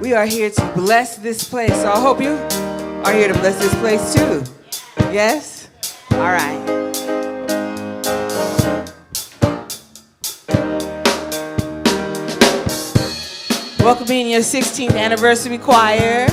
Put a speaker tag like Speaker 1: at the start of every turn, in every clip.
Speaker 1: We are here to bless this place. So I hope you are here to bless this place too. Yes? All right. Welcoming your 16th anniversary choir.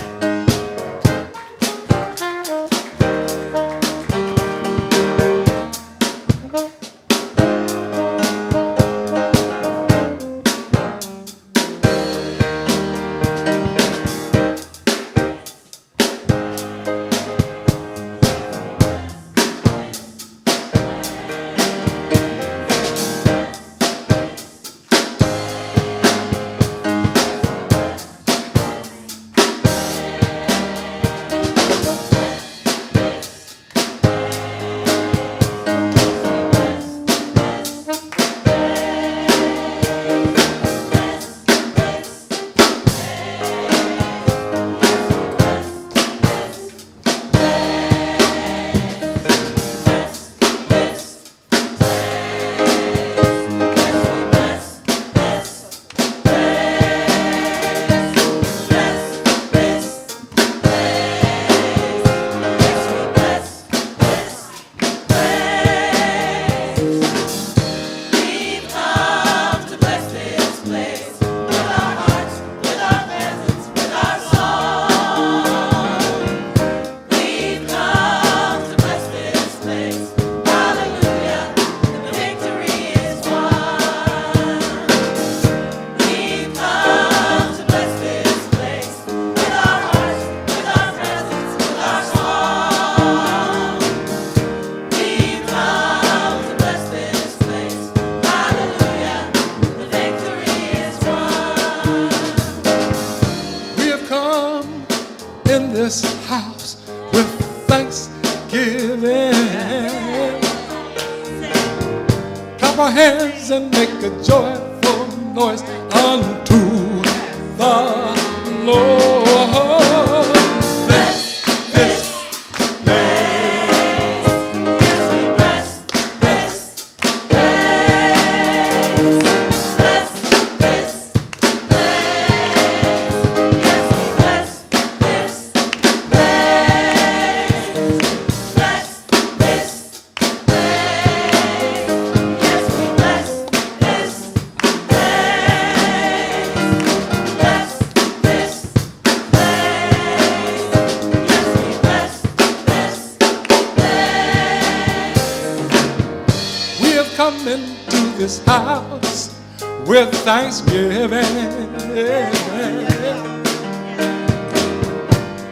Speaker 2: Thanksgiving.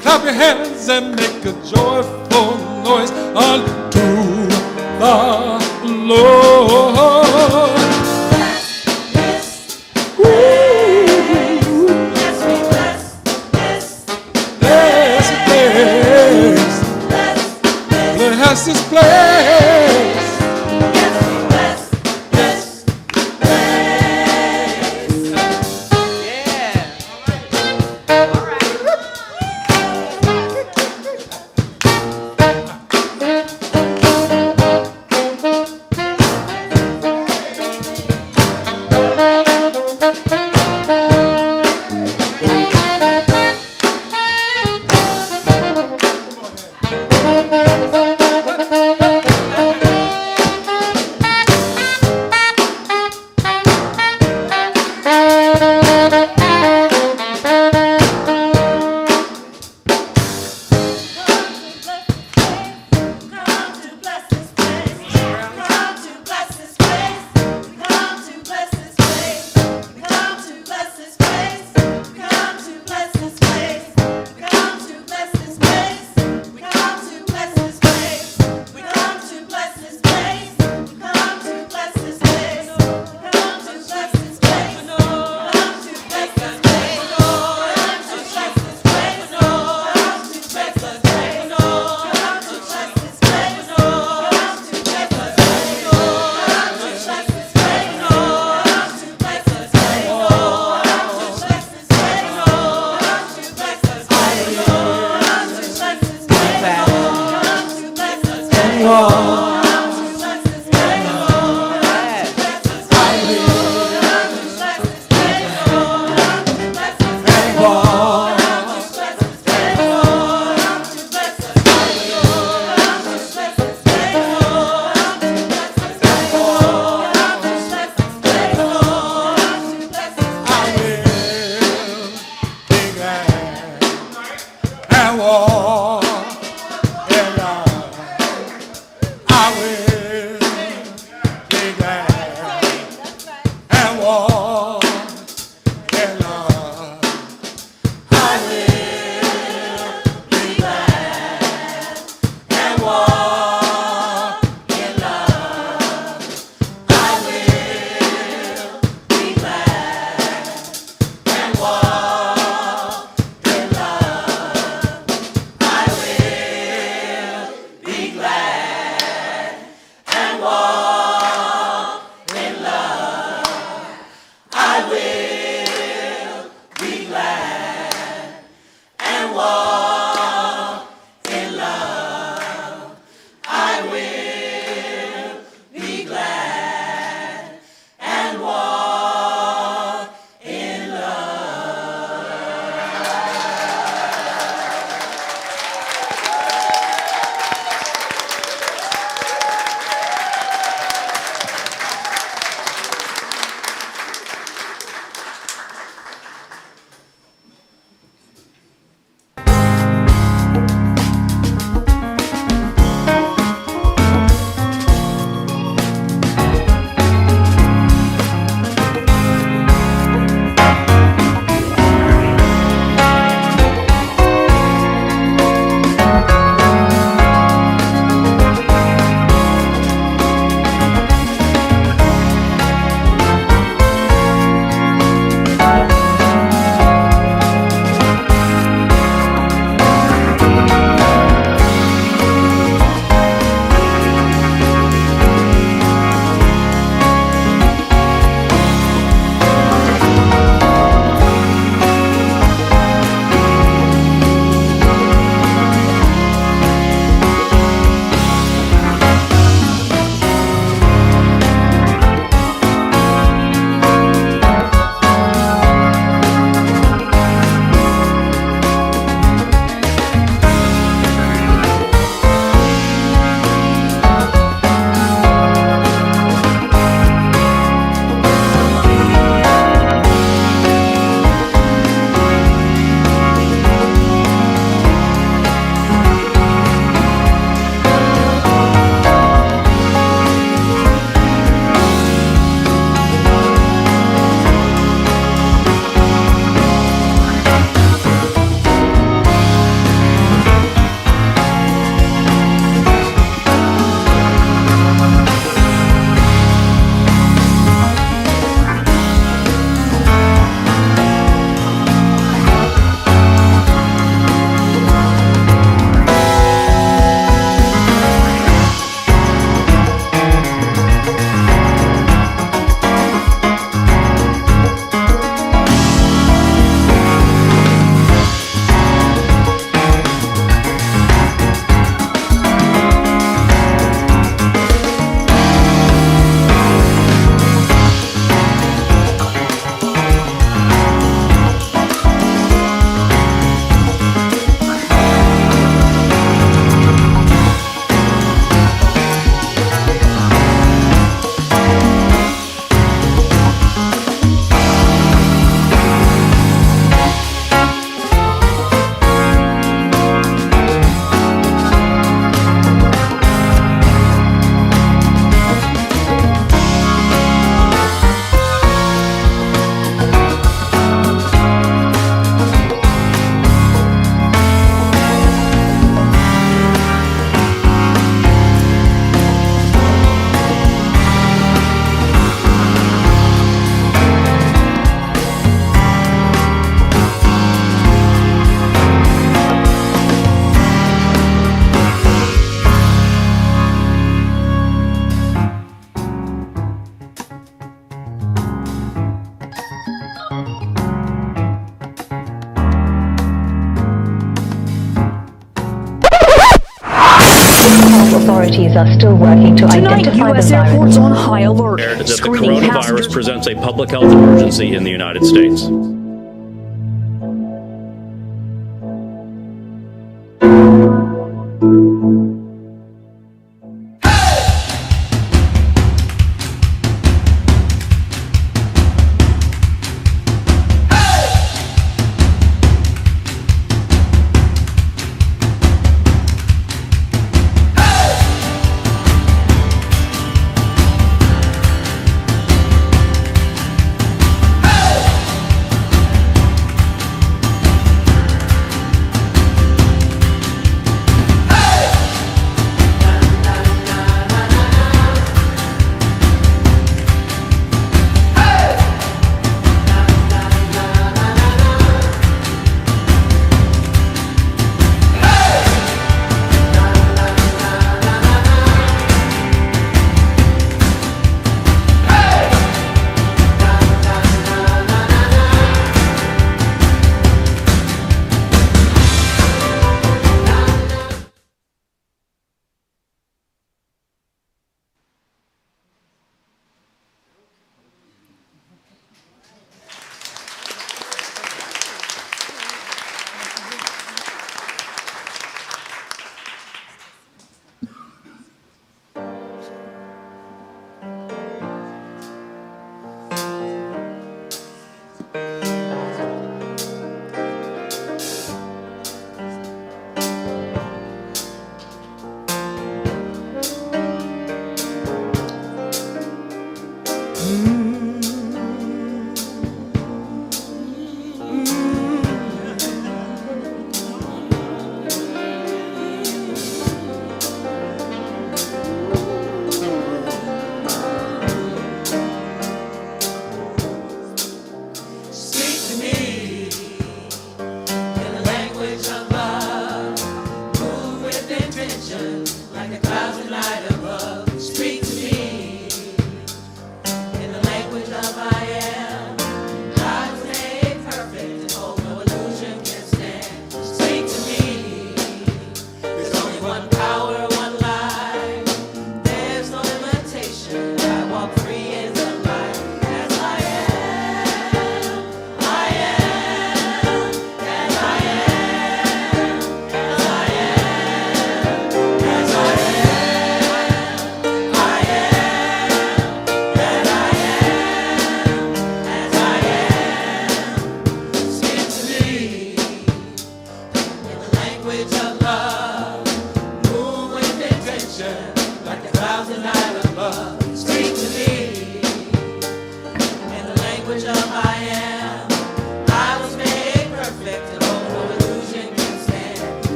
Speaker 2: Clap your hands and make a joyful noise unto the Lord. Bless this place. walk in love. I will be glad and walk in love. I will be glad and walk in love. I will be glad and walk in love. I will be glad and walk in love. I will be glad and walk in love. I will be glad and walk in
Speaker 3: authorities are still working to
Speaker 4: Tonight,
Speaker 3: identify
Speaker 4: U.S.
Speaker 3: the
Speaker 4: airports
Speaker 3: virus.
Speaker 4: on high alert.
Speaker 5: That the
Speaker 4: Screening
Speaker 5: coronavirus
Speaker 4: passengers.
Speaker 5: presents a public health emergency in the United States.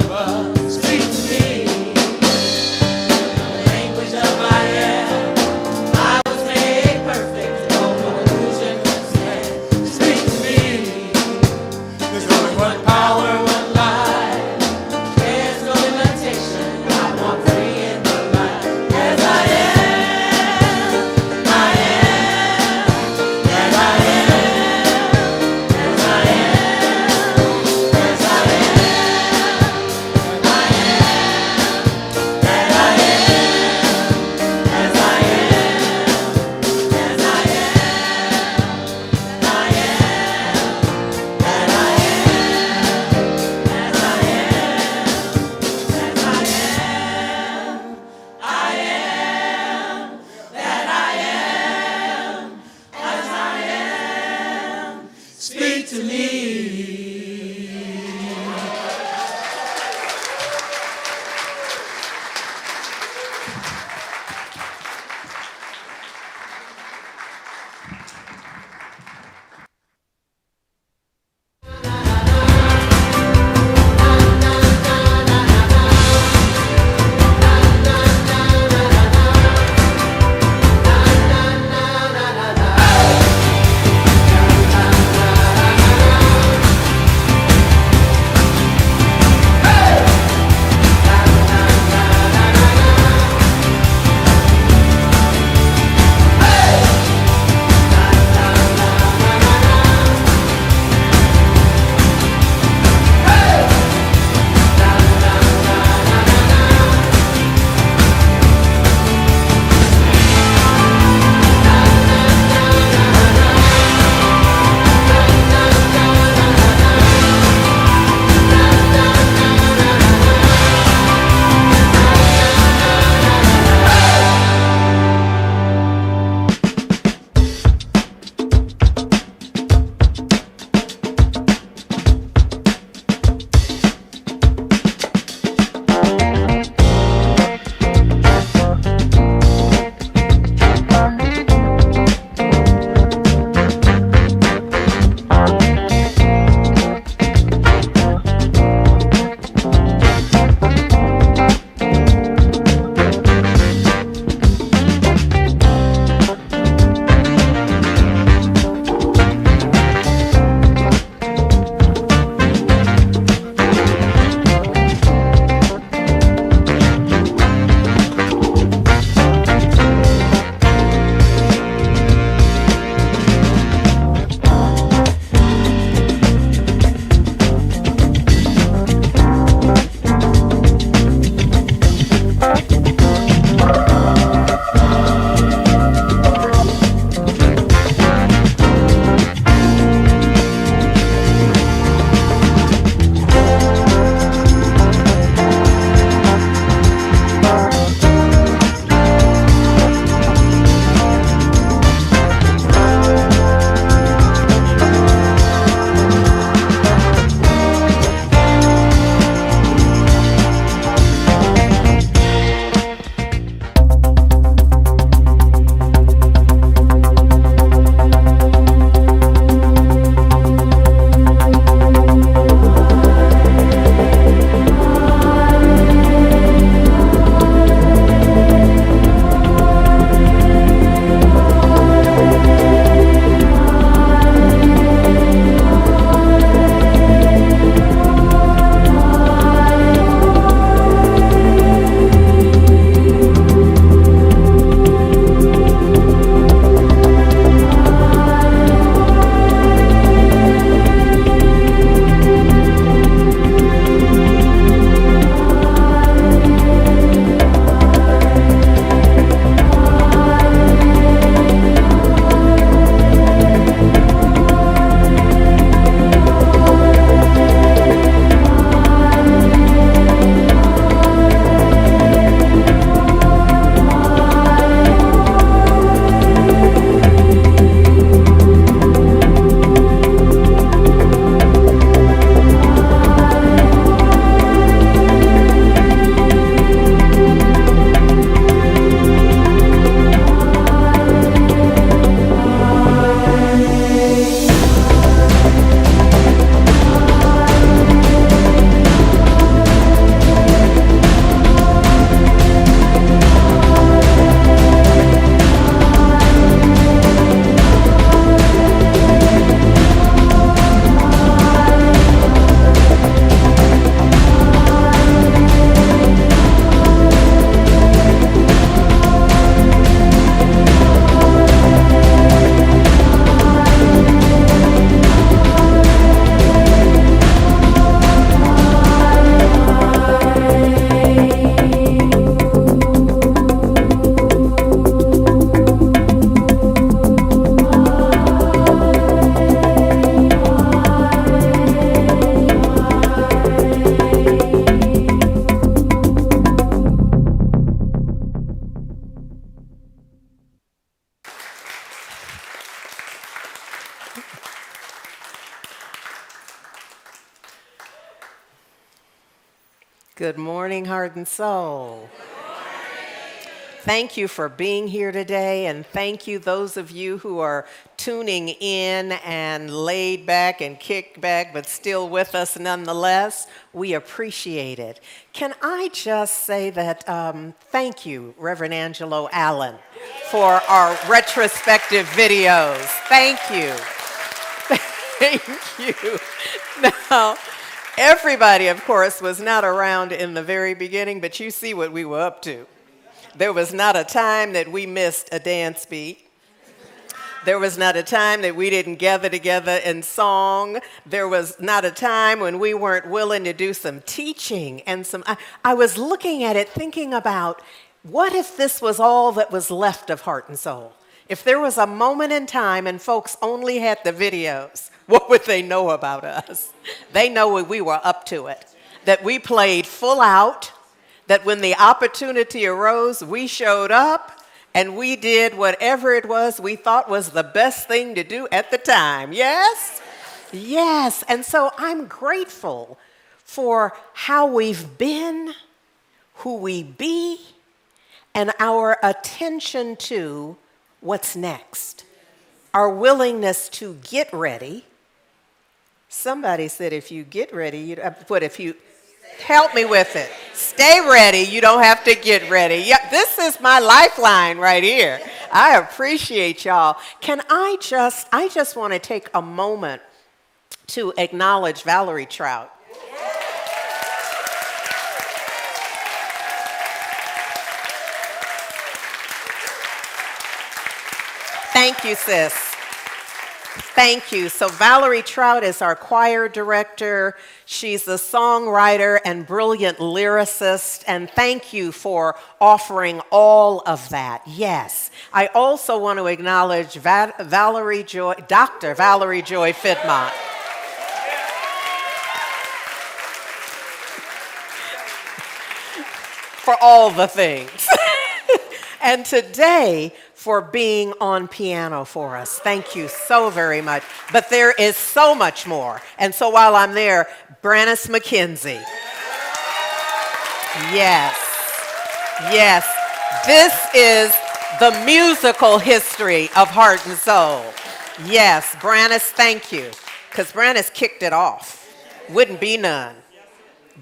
Speaker 2: I
Speaker 4: Good morning, heart and soul. Thank you for being here today, and thank you those of you who are tuning in and laid back and kicked back, but still with us nonetheless. We appreciate it. Can I just say that thank you, Reverend Angelo Allen, for our retrospective videos. Thank you. Thank you. Now, everybody, of course, was not around in the very beginning, but you see what we were up to. There was not a time that we missed a dance beat. There was not a time that we didn't gather together in song. There was not a time when we weren't willing to do some teaching and some. I was looking at it thinking about what if this was all that was left of Heart and Soul? If there was a moment in time and folks only had the videos, what would they know about us? They know when we were up to it, that we played full out, that when the opportunity arose, we showed up and we did whatever it was we thought was the best thing to do at the time. Yes? Yes. And so I'm grateful for how we've been, who we be, and our attention to what's next. Our willingness to get ready. Somebody said if you get ready, if you help me with it. Stay ready. You don't have to get ready. Yeah, this is my lifeline right here. I appreciate y'all. I just want to take a moment to acknowledge Valerie Trout. Thank you, sis. Thank you. So Valerie Trout is our choir director. She's a songwriter and brilliant lyricist, and thank you for offering all of that. Yes. I also want to acknowledge Dr. Valerie Joy Fitmont. For all the things. And today, for being on piano for us. Thank you so very much. But there is so much more. And so while I'm there, Brannis McKenzie. Yes. Yes. This is the musical history of Heart and Soul. Yes, Brannis, thank you. Because Brannis kicked it off. Wouldn't be none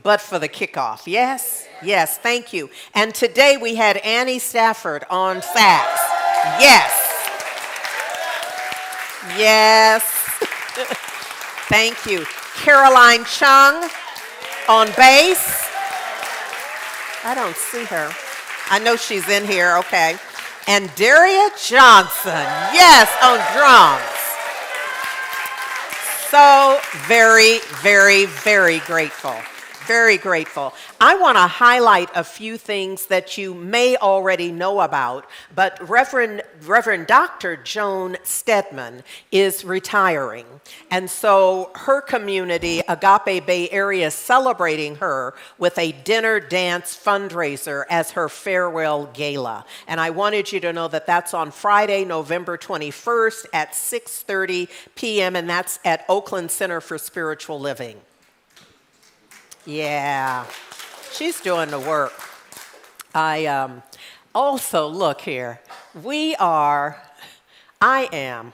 Speaker 4: but for the kickoff. Yes? Yes, thank you. And today we had Annie Stafford on sax. Yes. Yes. Thank you. Caroline Chung on bass. I don't see her. I know she's in here, okay. And Daria Johnson, yes, on drums. So very, very, very grateful. Very grateful. I want to highlight a few things that you may already know about, but Reverend Dr. Joan Stedman is retiring. And so her community, Agape Bay Area, is celebrating her with a dinner dance fundraiser as her farewell gala. And I wanted you to know that that's on Friday, November 21st at 6:30 p.m., and that's at Oakland Center for Spiritual Living. Yeah, she's doing the work. Also, look here, I am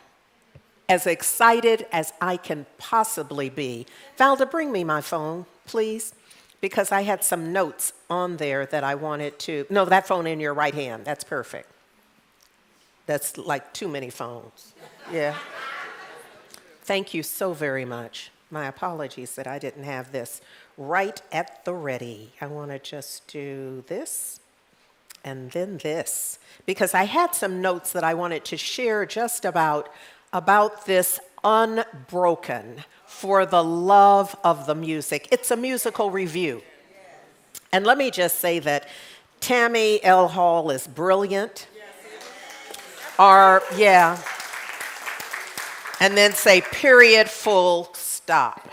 Speaker 4: as excited as I can possibly be. Valda, bring me my phone, please, because I had some notes on there that I wanted to, no, that phone in your right hand, that's perfect. That's like too many phones, yeah. Thank you so very much. My apologies that I didn't have this right at the ready. I want to just do this and then this, because I had some notes that I wanted to share just about this unbroken for the love of the music. It's a musical review. And let me just say that Tammy L. Hall is brilliant. And then say period, full stop.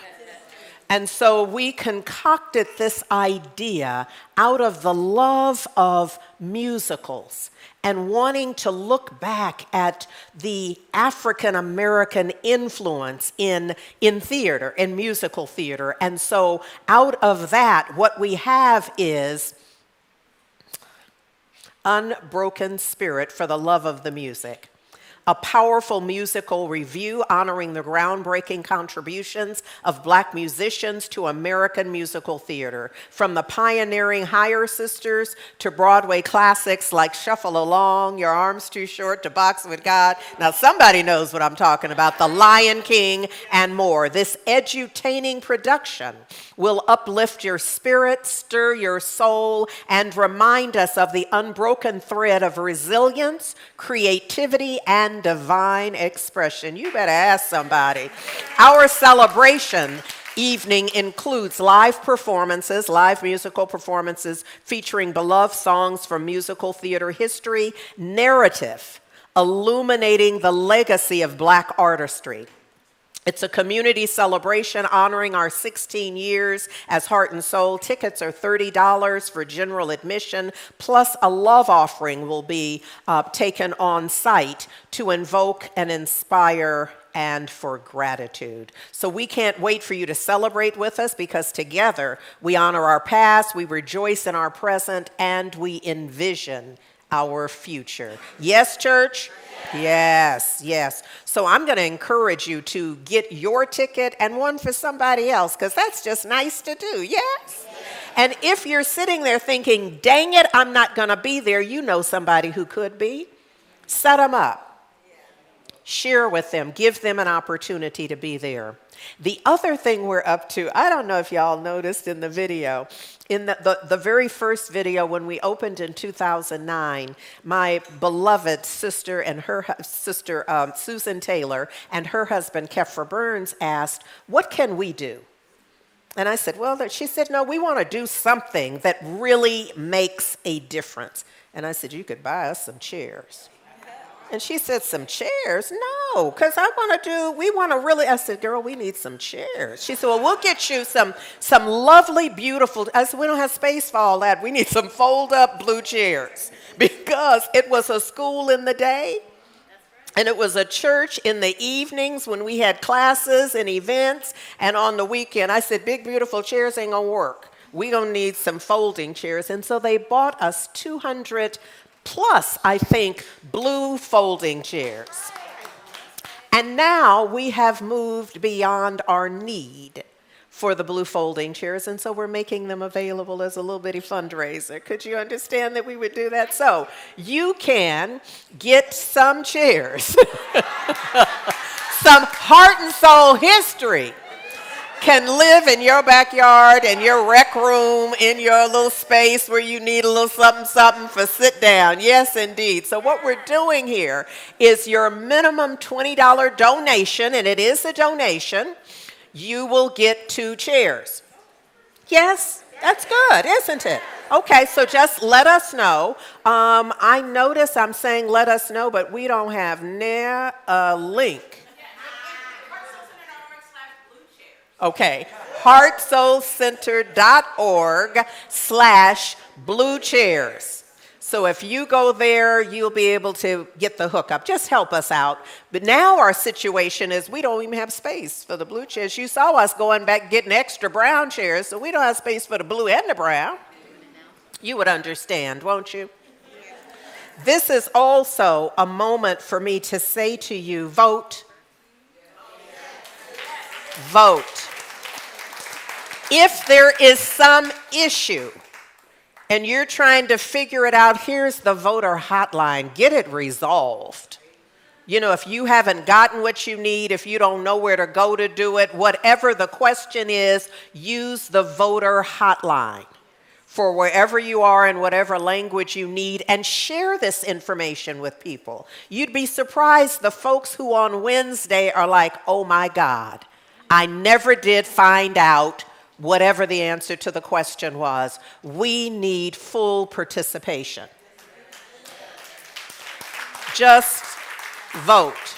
Speaker 4: And so we concocted this idea out of the love of musicals and wanting to look back at the African American influence in theater, in musical theater. And so out of that, what we have is Unbroken Spirit for the Love of the Music, a powerful musical review honoring the groundbreaking contributions of Black musicians to American musical theater, from the pioneering Higher Sisters to Broadway classics like Shuffle Along, Your Arms Too Short to Box with God. Now somebody knows what I'm talking about, The Lion King and more. This edutaining production will uplift your spirit, stir your soul, and remind us of the unbroken thread of resilience, creativity, and divine expression. You better ask somebody. Our celebration evening includes live performances, live musical performances featuring beloved songs from musical theater history, narrative, illuminating the legacy of Black artistry. It's a community celebration honoring our 16 years as Heart and Soul. Tickets are $30 for general admission, plus a love offering will be taken on site to invoke and inspire and for gratitude. So we can't wait for you to celebrate with us, because together we honor our past, we rejoice in our present, and we envision our future. Yes, church? Yes, yes. So I'm going to encourage you to get your ticket and one for somebody else, because that's just nice to do. Yes? And if you're sitting there thinking, dang it, I'm not going to be there, you know somebody who could be. Set them up. Share with them. Give them an opportunity to be there. The other thing we're up to, I don't know if y'all noticed in the video, in the very first video when we opened in 2009, my beloved sister and her sister, Susan Taylor, and her husband, Kefra Burns, asked, what can we do? And I said, well, she said, no, we want to do something that really makes a difference. And I said, you could buy us some chairs. And she said, some chairs? No, because we want to really, I said, girl, we need some chairs. She said, well, we'll get you some lovely, beautiful, I said, we don't have space for all that. We need some fold-up blue chairs, because it was a school in the day, and it was a church in the evenings when we had classes and events, and on the weekend. I said, big, beautiful chairs ain't going to work. We're going to need some folding chairs. And so they bought us 200 plus, I think, blue folding chairs. And now we have moved beyond our need for the blue folding chairs, and so we're making them available as a little bitty fundraiser. Could you understand that we would do that? So you can get some chairs, some heart and soul history can live in your backyard, in your rec room, in your little space where you need a little something for sit down. Yes, indeed. So what we're doing here is your minimum $20 donation, and it is a donation, you will get 2 chairs. Yes, that's good, isn't it? Okay, so just let us know. I notice I'm saying let us know, but we don't have near a link. Okay, heartsoulcenter.org/blue chairs. So if you go there, you'll be able to get the hookup. Just help us out. But now our situation is we don't even have space for the blue chairs. You saw us going back getting extra brown chairs, so we don't have space for the blue and the brown. You would understand, won't you? This is also a moment for me to say to you, vote. Vote. If there is some issue and you're trying to figure it out, here's the voter hotline. Get it resolved. You know, if you haven't gotten what you need, if you don't know where to go to do it, whatever the question is, use the voter hotline for wherever you are in whatever language you need, and share this information with people. You'd be surprised the folks who on Wednesday are like, oh my God, I never did find out whatever the answer to the question was. We need full participation. Just vote.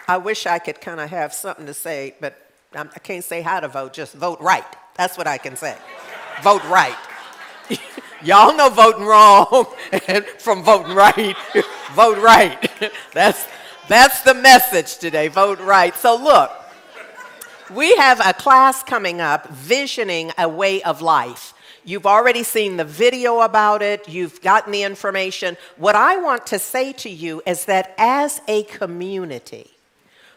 Speaker 4: I wish I could kind of have something to say, but I can't say how to vote, just vote right. That's what I can say. Vote right. Y'all know voting wrong from voting right. Vote right. That's the message today, vote right. So look, we have a class coming up, Visioning a Way of Life. You've already seen the video about it. You've gotten the information. What I want to say to you is that as a community,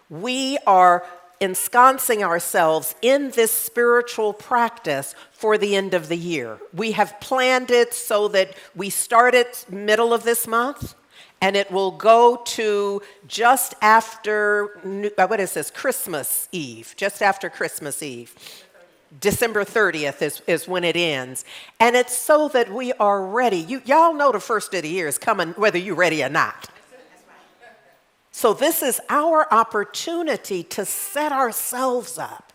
Speaker 4: we are ensconcing ourselves in this spiritual practice for the end of the year. We have planned it so that we start it middle of this month, and it will go to just after, Christmas Eve, just after Christmas Eve. December 30th is when it ends. And it's so that we are ready. Y'all know the first of the year is coming whether you're ready or not. So this is our opportunity to set ourselves up.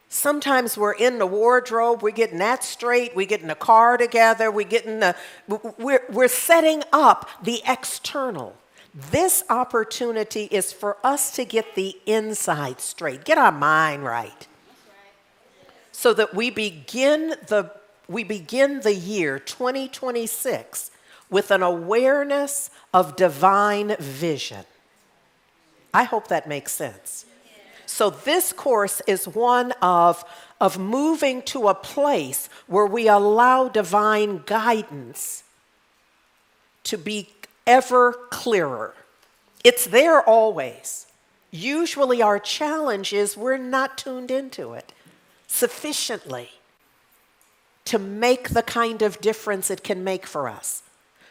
Speaker 4: Sometimes we're in the wardrobe, we're getting that straight, we're getting the car together, we're setting up the external. This opportunity is for us to get the inside straight, get our mind right. So that we begin the year 2026 with an awareness of divine vision. I hope that makes sense. So this course is one of moving to a place where we allow divine guidance to be ever clearer. It's there always. Usually our challenge is we're not tuned into it sufficiently to make the kind of difference it can make for us.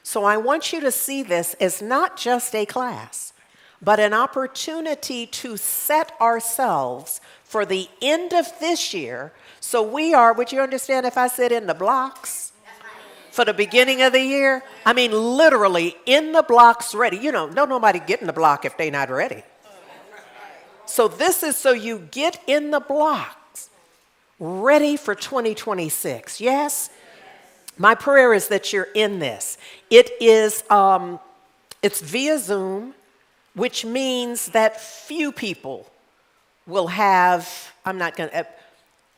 Speaker 4: So I want you to see this as not just a class, but an opportunity to set ourselves for the end of this year. So we are, would you understand if I said in the blocks? For the beginning of the year? I mean, literally in the blocks ready. You know, don't nobody get in the block if they're not ready. So this is so you get in the blocks ready for 2026. Yes? My prayer is that you're in this. It is, it's via Zoom, which means that few people will have, a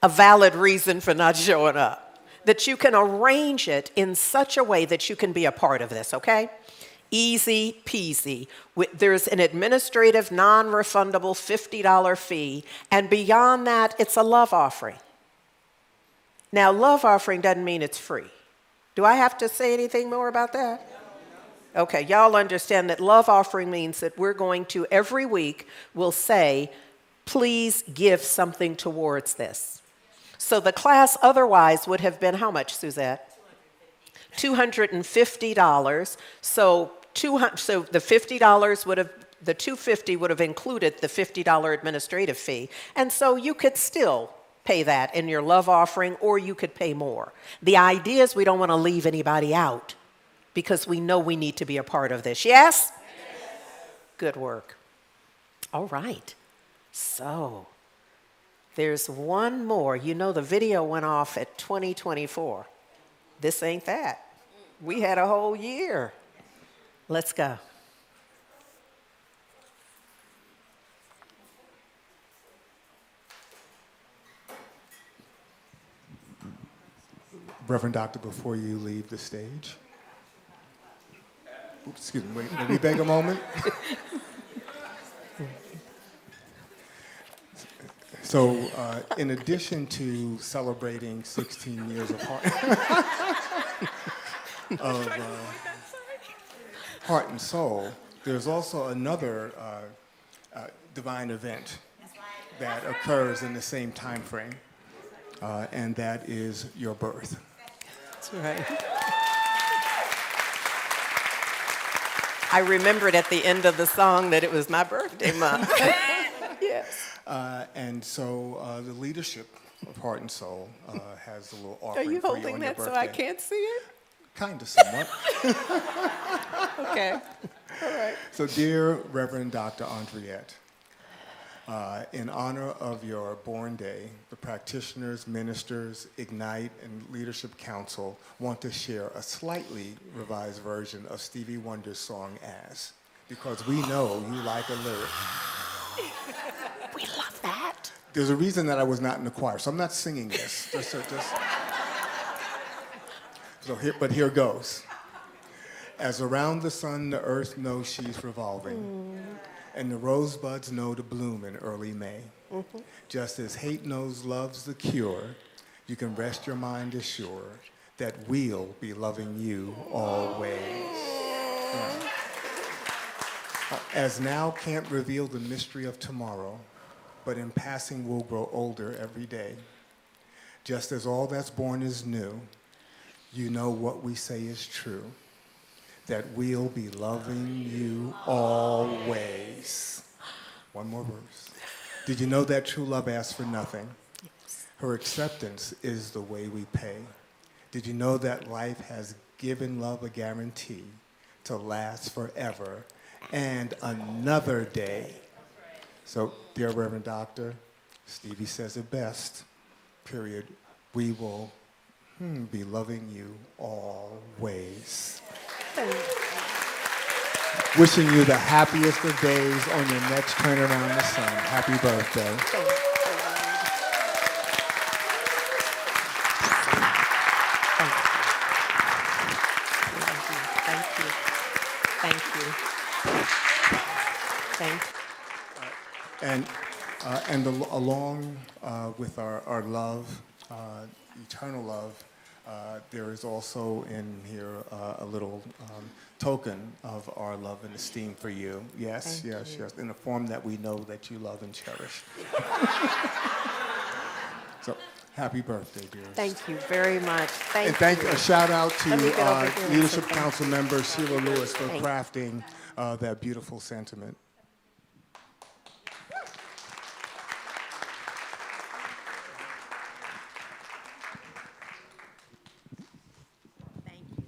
Speaker 4: valid reason for not showing up. That you can arrange it in such a way that you can be a part of this, okay? Easy peasy. There's an administrative, non-refundable $50 fee, and beyond that, it's a love offering. Now, love offering doesn't mean it's free. Do I have to say anything more about that? Okay, y'all understand that love offering means that we're going to, every week, we'll say, please give something towards this. So the class otherwise would have been how much, Suzette? $250. So the $50 would have, the $250 would have included the $50 administrative fee. And so you could still pay that in your love offering, or you could pay more. The idea is we don't want to leave anybody out because we know we need to be a part of this. Yes? Yes. Good work. All right. So there's one more. You know the video went off at 2024. This ain't that. We had a whole year. Let's go.
Speaker 6: Reverend Doctor, before you leave the stage. Oops, excuse me, wait, let me beg a moment. So, in addition to celebrating 16 years of Heart and Soul, there's also another divine event that occurs in the same time frame, and that is your birth.
Speaker 4: That's right. I remembered at the end of the song that it was my birthday month. Yes.
Speaker 6: And so the leadership of Heart and Soul has a little
Speaker 4: Are
Speaker 6: offering
Speaker 4: you
Speaker 6: for you
Speaker 4: holding
Speaker 6: on your
Speaker 4: that
Speaker 6: birthday.
Speaker 4: so I can't see it?
Speaker 6: Kind of, somewhat.
Speaker 4: Okay. All right.
Speaker 6: So, dear Reverend Dr. Andriette, in honor of your born day, the practitioners, ministers, Ignite, and Leadership Council want to share a slightly revised version of Stevie Wonder's song As, because we know you like a lyric.
Speaker 4: We love that.
Speaker 6: There's a reason that I was not in the choir, so I'm not singing this. But here goes. As around the sun, the earth knows she's revolving, and the rosebuds know to bloom in early May. Just as hate knows love's the cure, you can rest your mind assured that we'll be loving you always. Yeah. As now can't reveal the mystery of tomorrow, but in passing will grow older every day. Just as all that's born is new, you know what we say is true, that we'll be loving you always. One more verse. Did you know that true love asks for nothing? Her acceptance is the way we pay. Did you know that life has given love a guarantee to last forever and another day? So, dear Reverend Doctor, Stevie says it best, period. We will be loving you always. Wishing you the happiest of days on your next turn around the sun. Happy birthday.
Speaker 4: Thank you.
Speaker 6: And along with our love, eternal love, there is also in here a little token of our love and esteem for you. Yes, yes, yes, in a form that we know that you love and cherish. So, happy birthday, dear.
Speaker 4: Thank you very much.
Speaker 6: And a shout out to
Speaker 4: Let me get over here and
Speaker 6: Leadership
Speaker 4: say
Speaker 6: Council member Sheila Lewis for
Speaker 4: Thank you.
Speaker 6: crafting that beautiful sentiment.
Speaker 4: Thank you.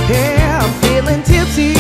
Speaker 1: Yeah, I'm feeling tipsy.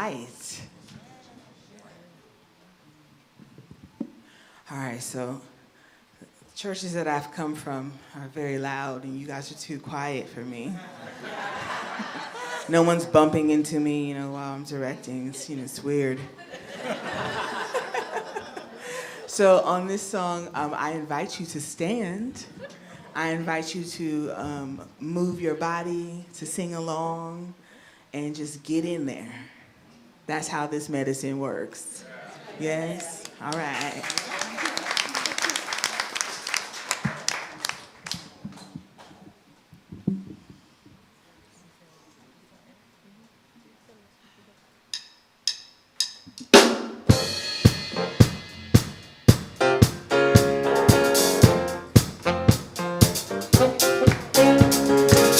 Speaker 1: right. All right, so churches that I've come from are very loud, and you guys are too quiet for me. No one's bumping into me, while I'm directing. It's weird. So on this song, I invite you to stand. I invite you to move your body, to sing along, and just get in there. That's how this medicine works. Yes? All right.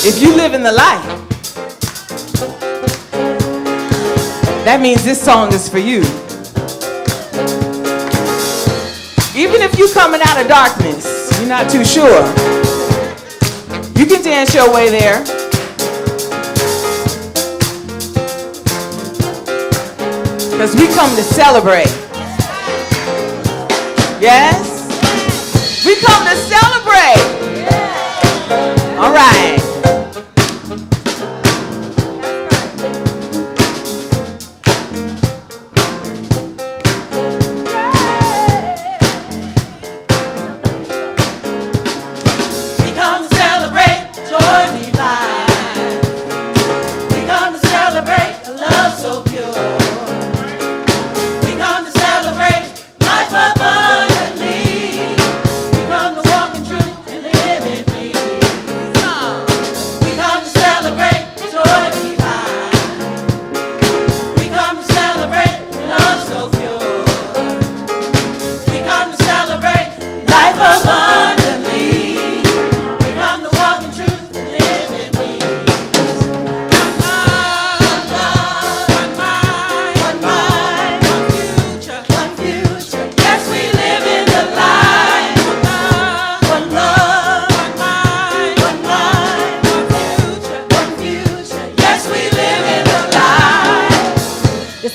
Speaker 1: If you live in the light, that means this song is for you. Even if you're coming out of darkness, you're not too sure, you can dance your way there. Because we come to celebrate. Yes? We come to celebrate. All right.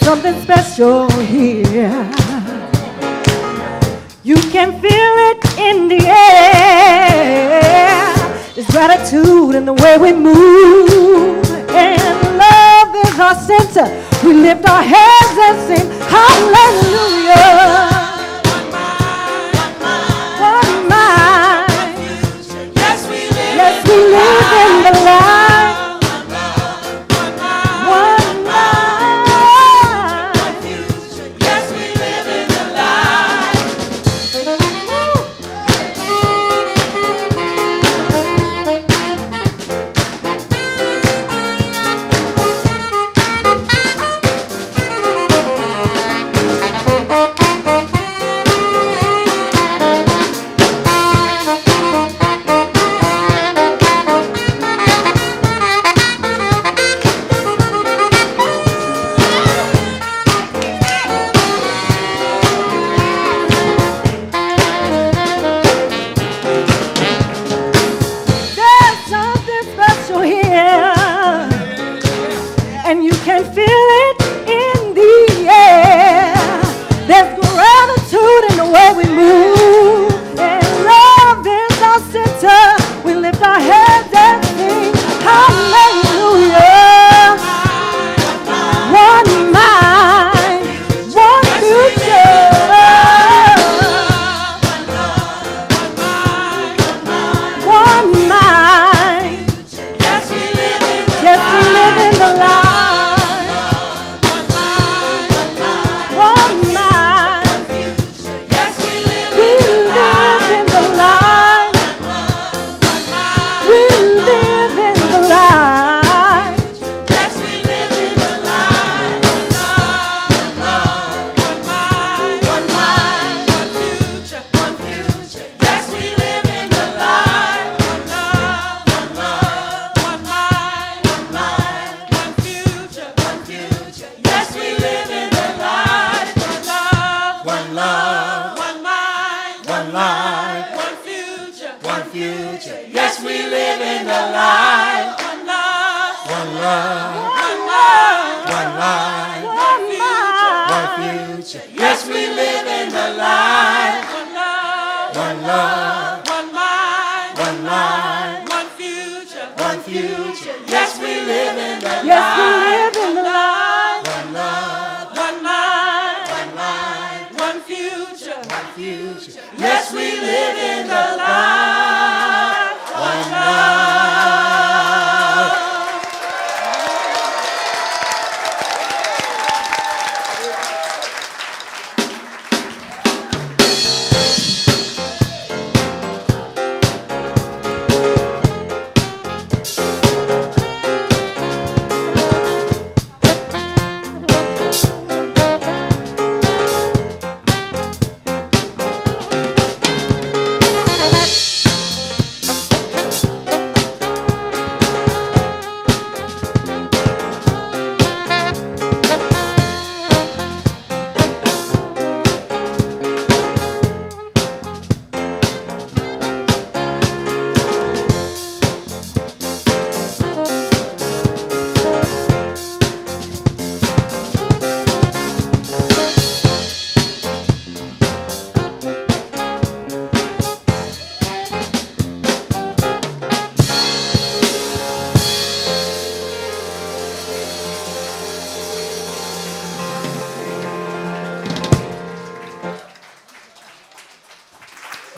Speaker 7: Something special here. You can feel it in the air. There's gratitude in the way we move, and love is our center. We lift our hands and sing hallelujah. One mind. Yes, we live in the light.
Speaker 8: One love, one life, one life, one life.
Speaker 6: future. Yes, we live in the light. One love, one love, one mind, one life, one future, one future. Yes, we live in the light.
Speaker 7: Yes, we live in the light.
Speaker 6: One love, one mind, one life, one future, one future. Yes, we live in the light. One love.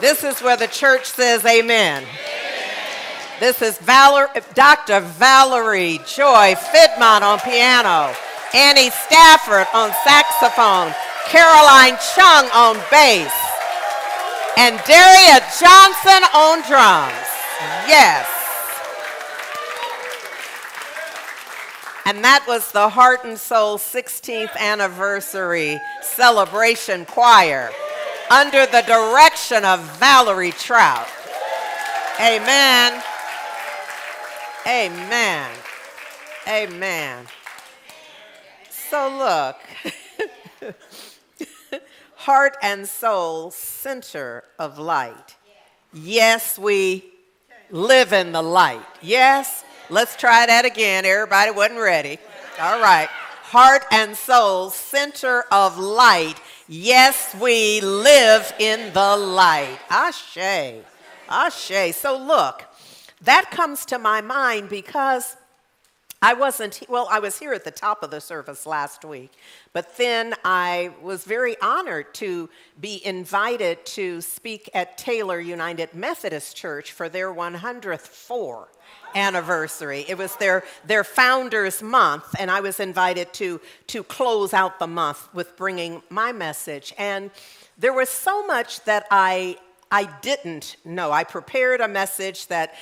Speaker 4: This is where the church says amen. This is Dr. Valerie Joy Fidmont on piano, Annie Stafford on saxophone, Caroline Chung on bass, and Daria Johnson on drums. Yes. And that was the Heart and Soul 16th anniversary celebration choir under the direction of Valerie Trout. Amen. Amen. Amen. So look, Heart and Soul Center of Light. Yes, we live in the light. Yes? Let's try that again. Everybody wasn't ready. All right. Heart and Soul Center of Light. Yes, we live in the light. Ashe. Ashe. So look, that comes to my mind because I was here at the top of the service last week, but then I was very honored to be invited to speak at Taylor United Methodist Church for their 104th anniversary. It was their founders month, and I was invited to close out the month with bringing my message. And there was so much that I didn't know. I prepared a message that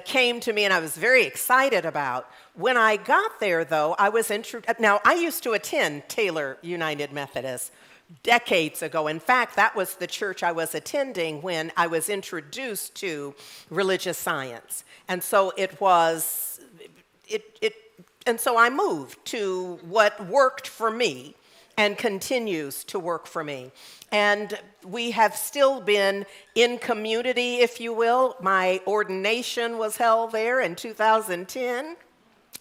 Speaker 4: came to me and I was very excited about. When I got there, though, I was now, I used to attend Taylor United Methodist decades ago. In fact, that was the church I was attending when I was introduced to religious science. And so and so I moved to what worked for me and continues to work for me. And we have still been in community, if you will. My ordination was held there in 2010.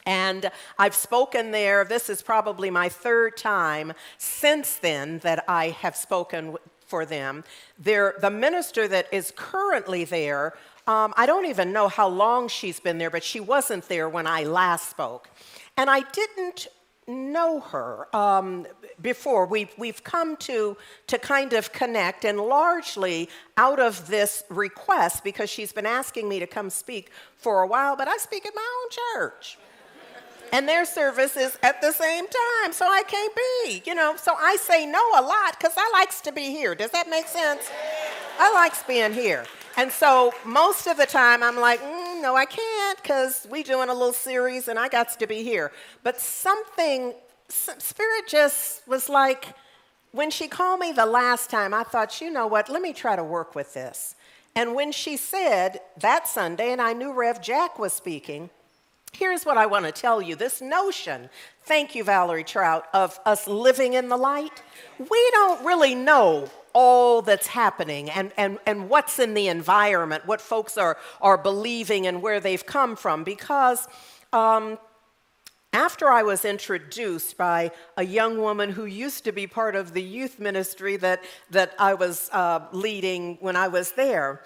Speaker 4: And I've spoken there. This is probably my third time since then that I have spoken for them. The minister that is currently there, I don't even know how long she's been there, but she wasn't there when I last spoke. And I didn't know her before. We've come to kind of connect, and largely out of this request, because she's been asking me to come speak for a while, but I speak at my own church. And their service is at the same time, so I can't be, So I say no a lot because I likes to be here. Does that make sense? I likes being here. And so most of the time I'm like, no, I can't because we doing a little series and I got to be here. But Spirit just was like, when she called me the last time, I thought, you know what, let me try to work with this. And when she said that Sunday, and I knew Rev Jack was speaking, here's what I want to tell you. This notion, thank you, Valerie Trout, of us living in the light, we don't really know all that's happening and what's in the environment, what folks are believing and where they've come from, because, and after I was introduced by a young woman who used to be part of the youth ministry that I was leading when I was there.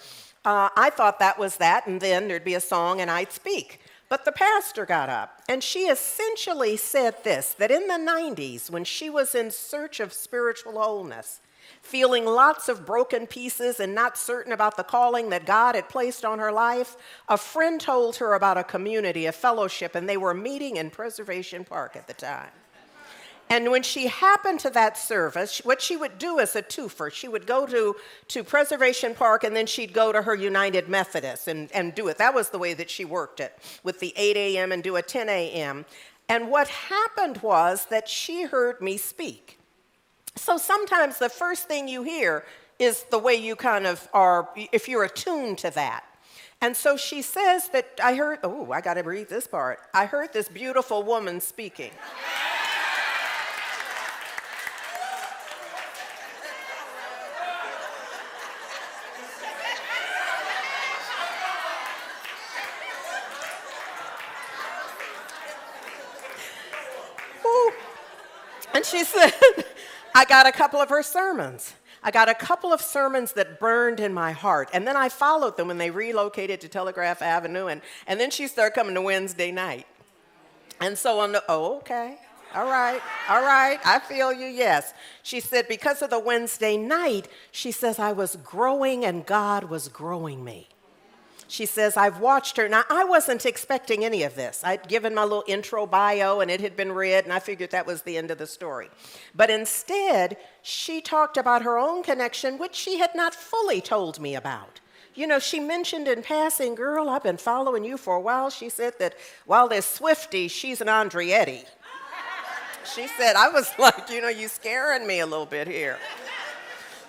Speaker 4: I thought that was that, and then there'd be a song and I'd speak. But the pastor got up, and she essentially said this, that in the 90s, when she was in search of spiritual wholeness, feeling lots of broken pieces and not certain about the calling that God had placed on her life, a friend told her about a community, a fellowship, and they were meeting in Preservation Park at the time. And when she happened to that service, what she would do is a twofer. She would go to Preservation Park, and then she'd go to her United Methodist and do it. That was the way that she worked it, with the 8 a.m. and do a 10 a.m. And what happened was that she heard me speak. So sometimes the first thing you hear is the way you kind of are, if you're attuned to that. And so she says that I got to read this part. I heard this beautiful woman speaking. And she said, I got a couple of her sermons. I got a couple of sermons that burned in my heart. And then I followed them when they relocated to Telegraph Avenue. And then she started coming to Wednesday night. And so okay. All right. I feel you, yes. She said, because of the Wednesday night, she says, I was growing and God was growing me. She says, I've watched her. Now, I wasn't expecting any of this. I'd given my little intro bio, and it had been read, and I figured that was the end of the story. But instead, she talked about her own connection, which she had not fully told me about. You know, she mentioned in passing, girl, I've been following you for a while. She said that while there's Swifty, she's an Andriette. She said, I was like, you scaring me a little bit here.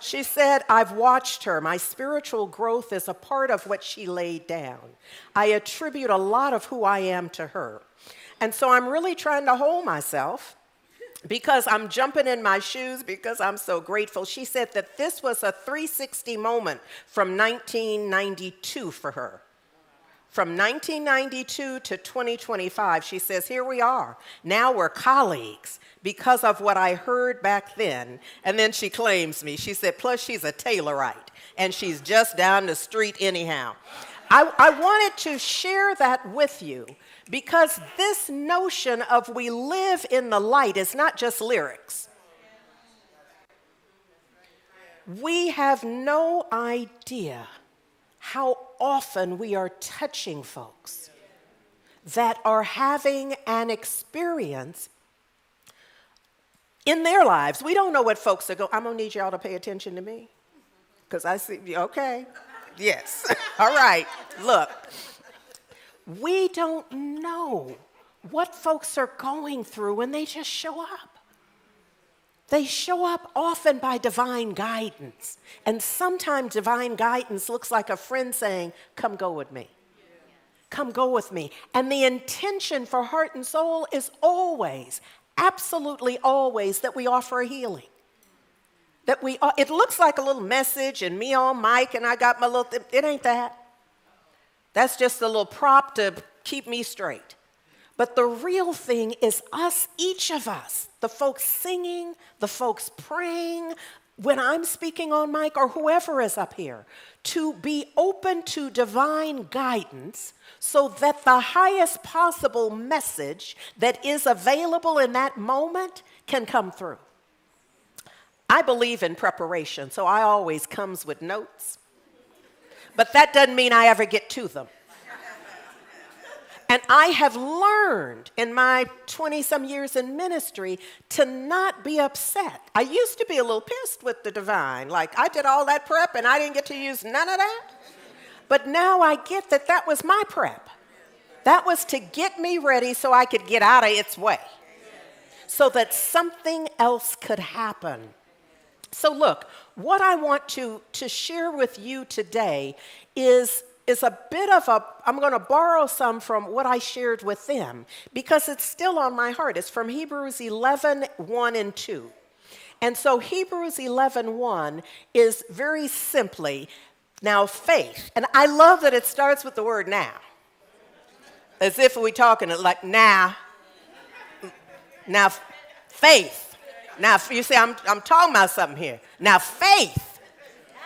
Speaker 4: She said, I've watched her. My spiritual growth is a part of what she laid down. I attribute a lot of who I am to her. And so I'm really trying to hold myself because I'm jumping in my shoes because I'm so grateful. She said that this was a 360 moment from 1992 for her. From 1992 to 2025, she says, here we are. Now we're colleagues because of what I heard back then. And then she claims me. She said, plus she's a Taylorite, and she's just down the street anyhow. I wanted to share that with you because this notion of we live in the light is not just lyrics. We have no idea how often we are touching folks that are having an experience in their lives. We don't know what folks are going. I'm going to need y'all to pay attention to me because I see, okay, yes, all right, look. We don't know what folks are going through when they just show up. They show up often by divine guidance. And sometimes divine guidance looks like a friend saying, come go with me. Come go with me. And the intention for Heart and Soul is always, absolutely always, that we offer a healing. It looks like a little message and me on mic and I got my little, it ain't that. That's just a little prop to keep me straight. But the real thing is us, each of us, the folks singing, the folks praying, when I'm speaking on mic or whoever is up here, to be open to divine guidance so that the highest possible message that is available in that moment can come through. I believe in preparation, so I always comes with notes. But that doesn't mean I ever get to them. And I have learned in my 20-some years in ministry to not be upset. I used to be a little pissed with the divine. Like, I did all that prep and I didn't get to use none of that. But now I get that that was my prep. That was to get me ready so I could get out of its way. So that something else could happen. So look, what I want to share with you today is a bit of I'm going to borrow some from what I shared with them because it's still on my heart. It's from Hebrews 11, 1 and 2. And so Hebrews 11, 1 is very simply, now faith. And I love that it starts with the word now. As if we're talking it like now. Now, faith. Now, you see, I'm talking about something here. Now, faith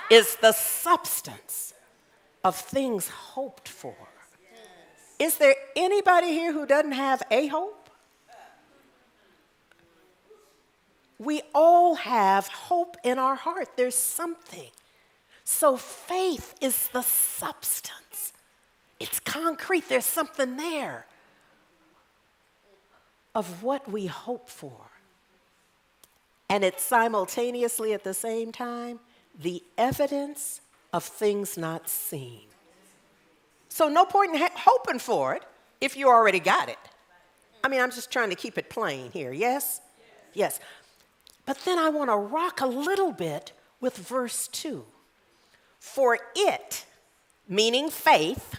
Speaker 4: is the substance of things hoped for. Is there anybody here who doesn't have a hope? We all have hope in our heart. There's something. So faith is the substance. It's concrete. There's something there of what we hope for. And it's simultaneously at the same time the evidence of things not seen. So no point in hoping for it if you already got it. I mean, I'm just trying to keep it plain here, yes? Yes. But then I want to rock a little bit with verse 2. For it, meaning faith,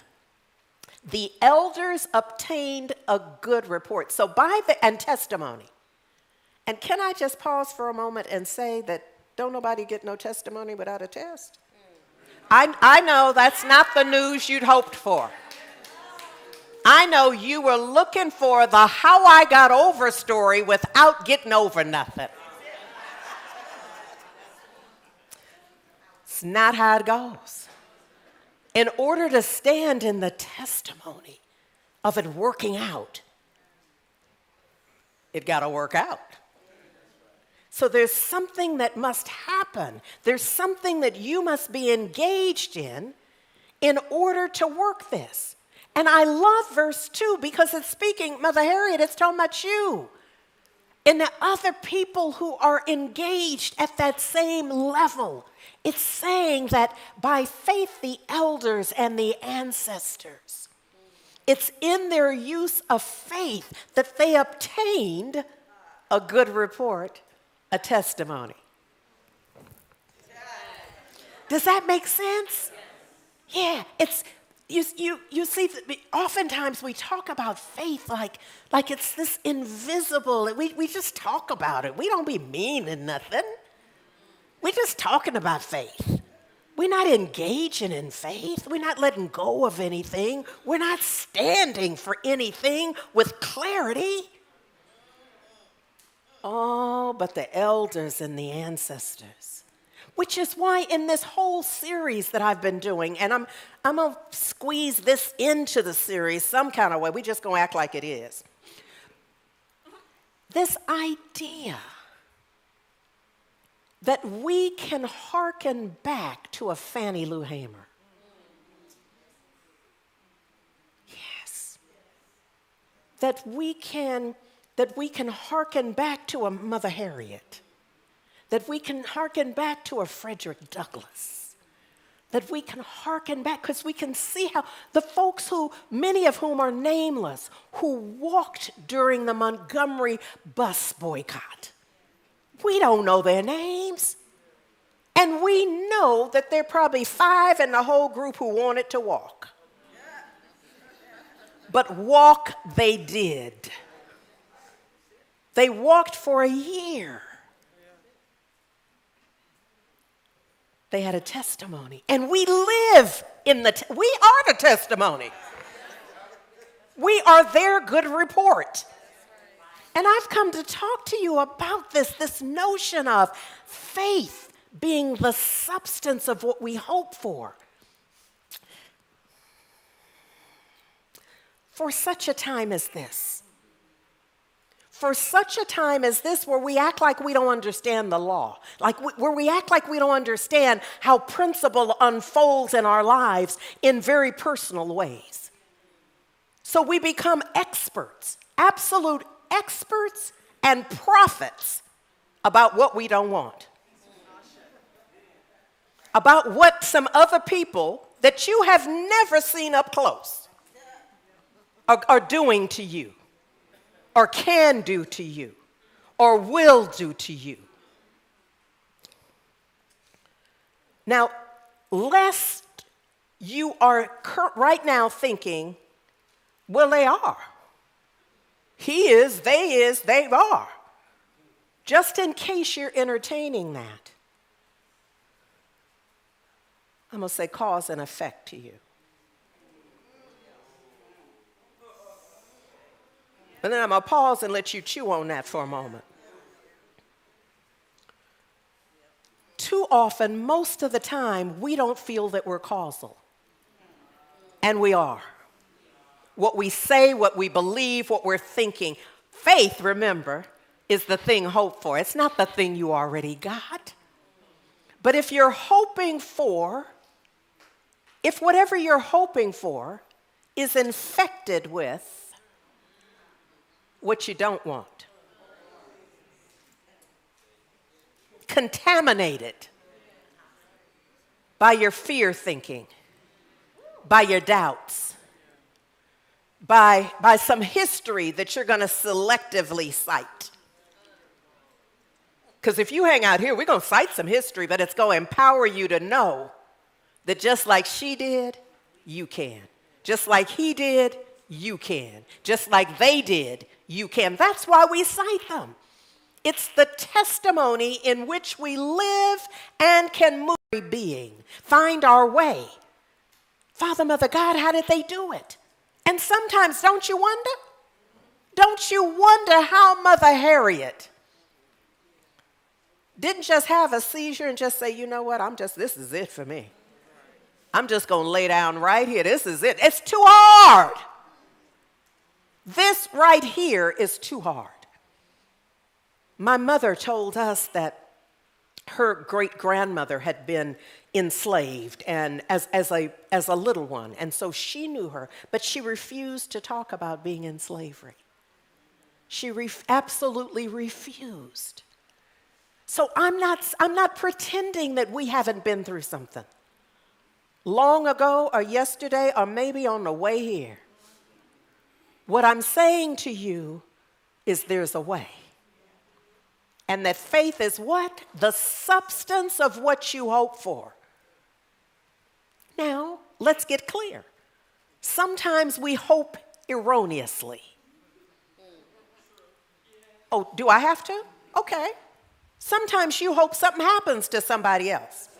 Speaker 4: the elders obtained a good report. So and testimony. And can I just pause for a moment and say that don't nobody get no testimony without a test? I know that's not the news you'd hoped for. I know you were looking for the how I got over story without getting over nothing. It's not how it goes. In order to stand in the testimony of it working out, it got to work out. So there's something that must happen. There's something that you must be engaged in order to work this. And I love verse 2 because it's speaking, Mother Harriet, it's talking about you and the other people who are engaged at that same level. It's saying that by faith, the elders and the ancestors, it's in their use of faith that they obtained a good report, a testimony. Does that make sense? Yeah, it's you see. Oftentimes we talk about faith like it's this invisible. We just talk about it. We don't be meaning nothing. We're just talking about faith. We're not engaging in faith. We're not letting go of anything. We're not standing for anything with clarity. Oh, but the elders and the ancestors, which is why in this whole series that I've been doing, and I'm going to squeeze this into the series some kind of way. We're just going to act like it is. This idea that we can hearken back to a Fannie Lou Hamer. Yes. That we can hearken back to a Mother Harriet. That we can hearken back to a Frederick Douglass. That we can hearken back because we can see how the folks who, many of whom are nameless, who walked during the Montgomery bus boycott. We don't know their names. And we know that there are probably 5 in the whole group who wanted to walk. But walk they did. They walked for a year. They had a testimony. And we live in we are the testimony. We are their good report. And I've come to talk to you about this notion of faith being the substance of what we hope for. For such a time as this. For such a time as this where we act like we don't understand the law, where we act like we don't understand how principle unfolds in our lives in very personal ways. So we become experts, absolute experts and prophets about what we don't want. About what some other people that you have never seen up close are doing to you, or can do to you, or will do to you. Now, lest you are right now thinking, well, they are. He is, they are. Just in case you're entertaining that, I'm going to say cause and effect to you. And then I'm going to pause and let you chew on that for a moment. Too often, most of the time, we don't feel that we're causal. And we are. What we say, what we believe, what we're thinking. Faith, remember, is the thing hoped for. It's not the thing you already got. But if whatever you're hoping for is infected with what you don't want, contaminated by your fear thinking, by your doubts, by some history that you're going to selectively cite. Because if you hang out here, we're going to cite some history, but it's going to empower you to know that just like she did, you can. Just like he did, you can. Just like they did, you can. That's why we cite them. It's the testimony in which we live and can move being, find our way. Father, Mother, God, how did they do it? And sometimes, don't you wonder? Don't you wonder how Mother Harriet didn't just have a seizure and just say, you know what, this is it for me. I'm just going to lay down right here. This is it. It's too hard. This right here is too hard. My mother told us that her great-grandmother had been enslaved and as a little one, and so she knew her, but she refused to talk about being in slavery. She absolutely refused. So I'm not pretending that we haven't been through something long ago or yesterday or maybe on the way here. What I'm saying to you is there's a way. And that faith is what? The substance of what you hope for. Now, let's get clear. Sometimes we hope erroneously. Oh, do I have to? Okay. Sometimes you hope something happens to somebody else.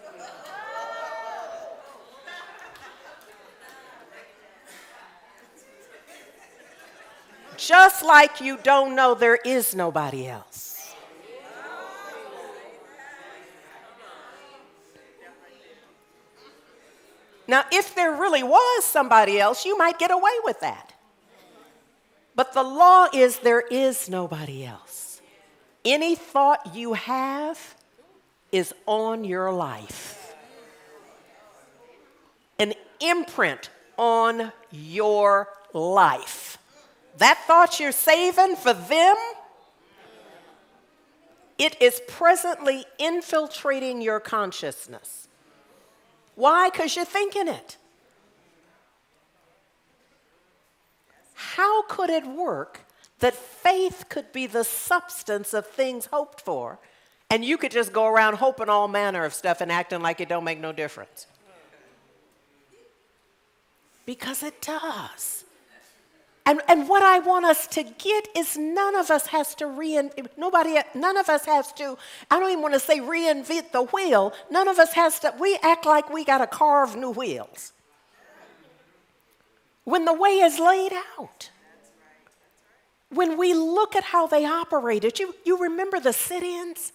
Speaker 4: Just like you don't know there is nobody else. Now, if there really was somebody else, you might get away with that. But the law is there is nobody else. Any thought you have is on your life. An imprint on your life. That thought you're saving for them, it is presently infiltrating your consciousness. Why? Because you're thinking it. How could it work that faith could be the substance of things hoped for, and you could just go around hoping all manner of stuff and acting like it don't make no difference? Because it does. And what I want us to get is none of us has to none of us has to, I don't even want to say reinvent the wheel. None of us has to, we act like we got to carve new wheels. When the way is laid out. When we look at how they operated, you remember the sit-ins?